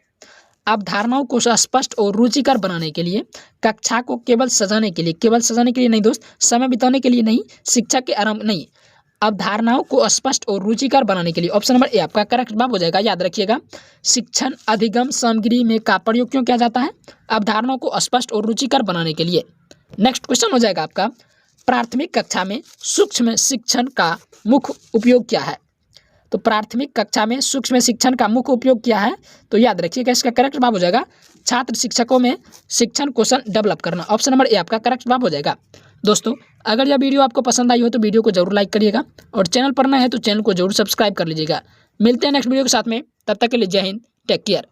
अवधारणाओं को स्पष्ट और रुचिकर बनाने के लिए, कक्षा को केवल सजाने के लिए, केवल सजाने के लिए नहीं दोस्त, समय बिताने के लिए नहीं, शिक्षा के आराम नहीं, अवधारणाओं को स्पष्ट और रुचिकर बनाने के लिए। ऑप्शन नंबर ए आपका करेक्ट जवाब हो जाएगा, याद रखिएगा। शिक्षण अधिगम सामग्री में का प्रयोग क्यों किया जाता है? अवधारणाओं को स्पष्ट और रुचिकर बनाने के लिए। नेक्स्ट क्वेश्चन हो जाएगा आपका, प्राथमिक कक्षा में सूक्ष्म शिक्षण का मुख्य उपयोग क्या है? तो प्राथमिक कक्षा में सूक्ष्म शिक्षण का मुख्य उपयोग क्या है? तो याद रखिएगा, इसका करेक्ट जवाब हो जाएगा, छात्र शिक्षकों में शिक्षण कौशल डेवलप करना। ऑप्शन नंबर ए आपका करेक्ट जवाब हो जाएगा। दोस्तों, अगर यह वीडियो आपको पसंद आई हो तो वीडियो को जरूर लाइक करिएगा और चैनल पर नए हैं तो चैनल को जरूर सब्सक्राइब कर लीजिएगा। मिलते हैं नेक्स्ट वीडियो के साथ में, तब तक के लिए जय हिंद, टेक केयर।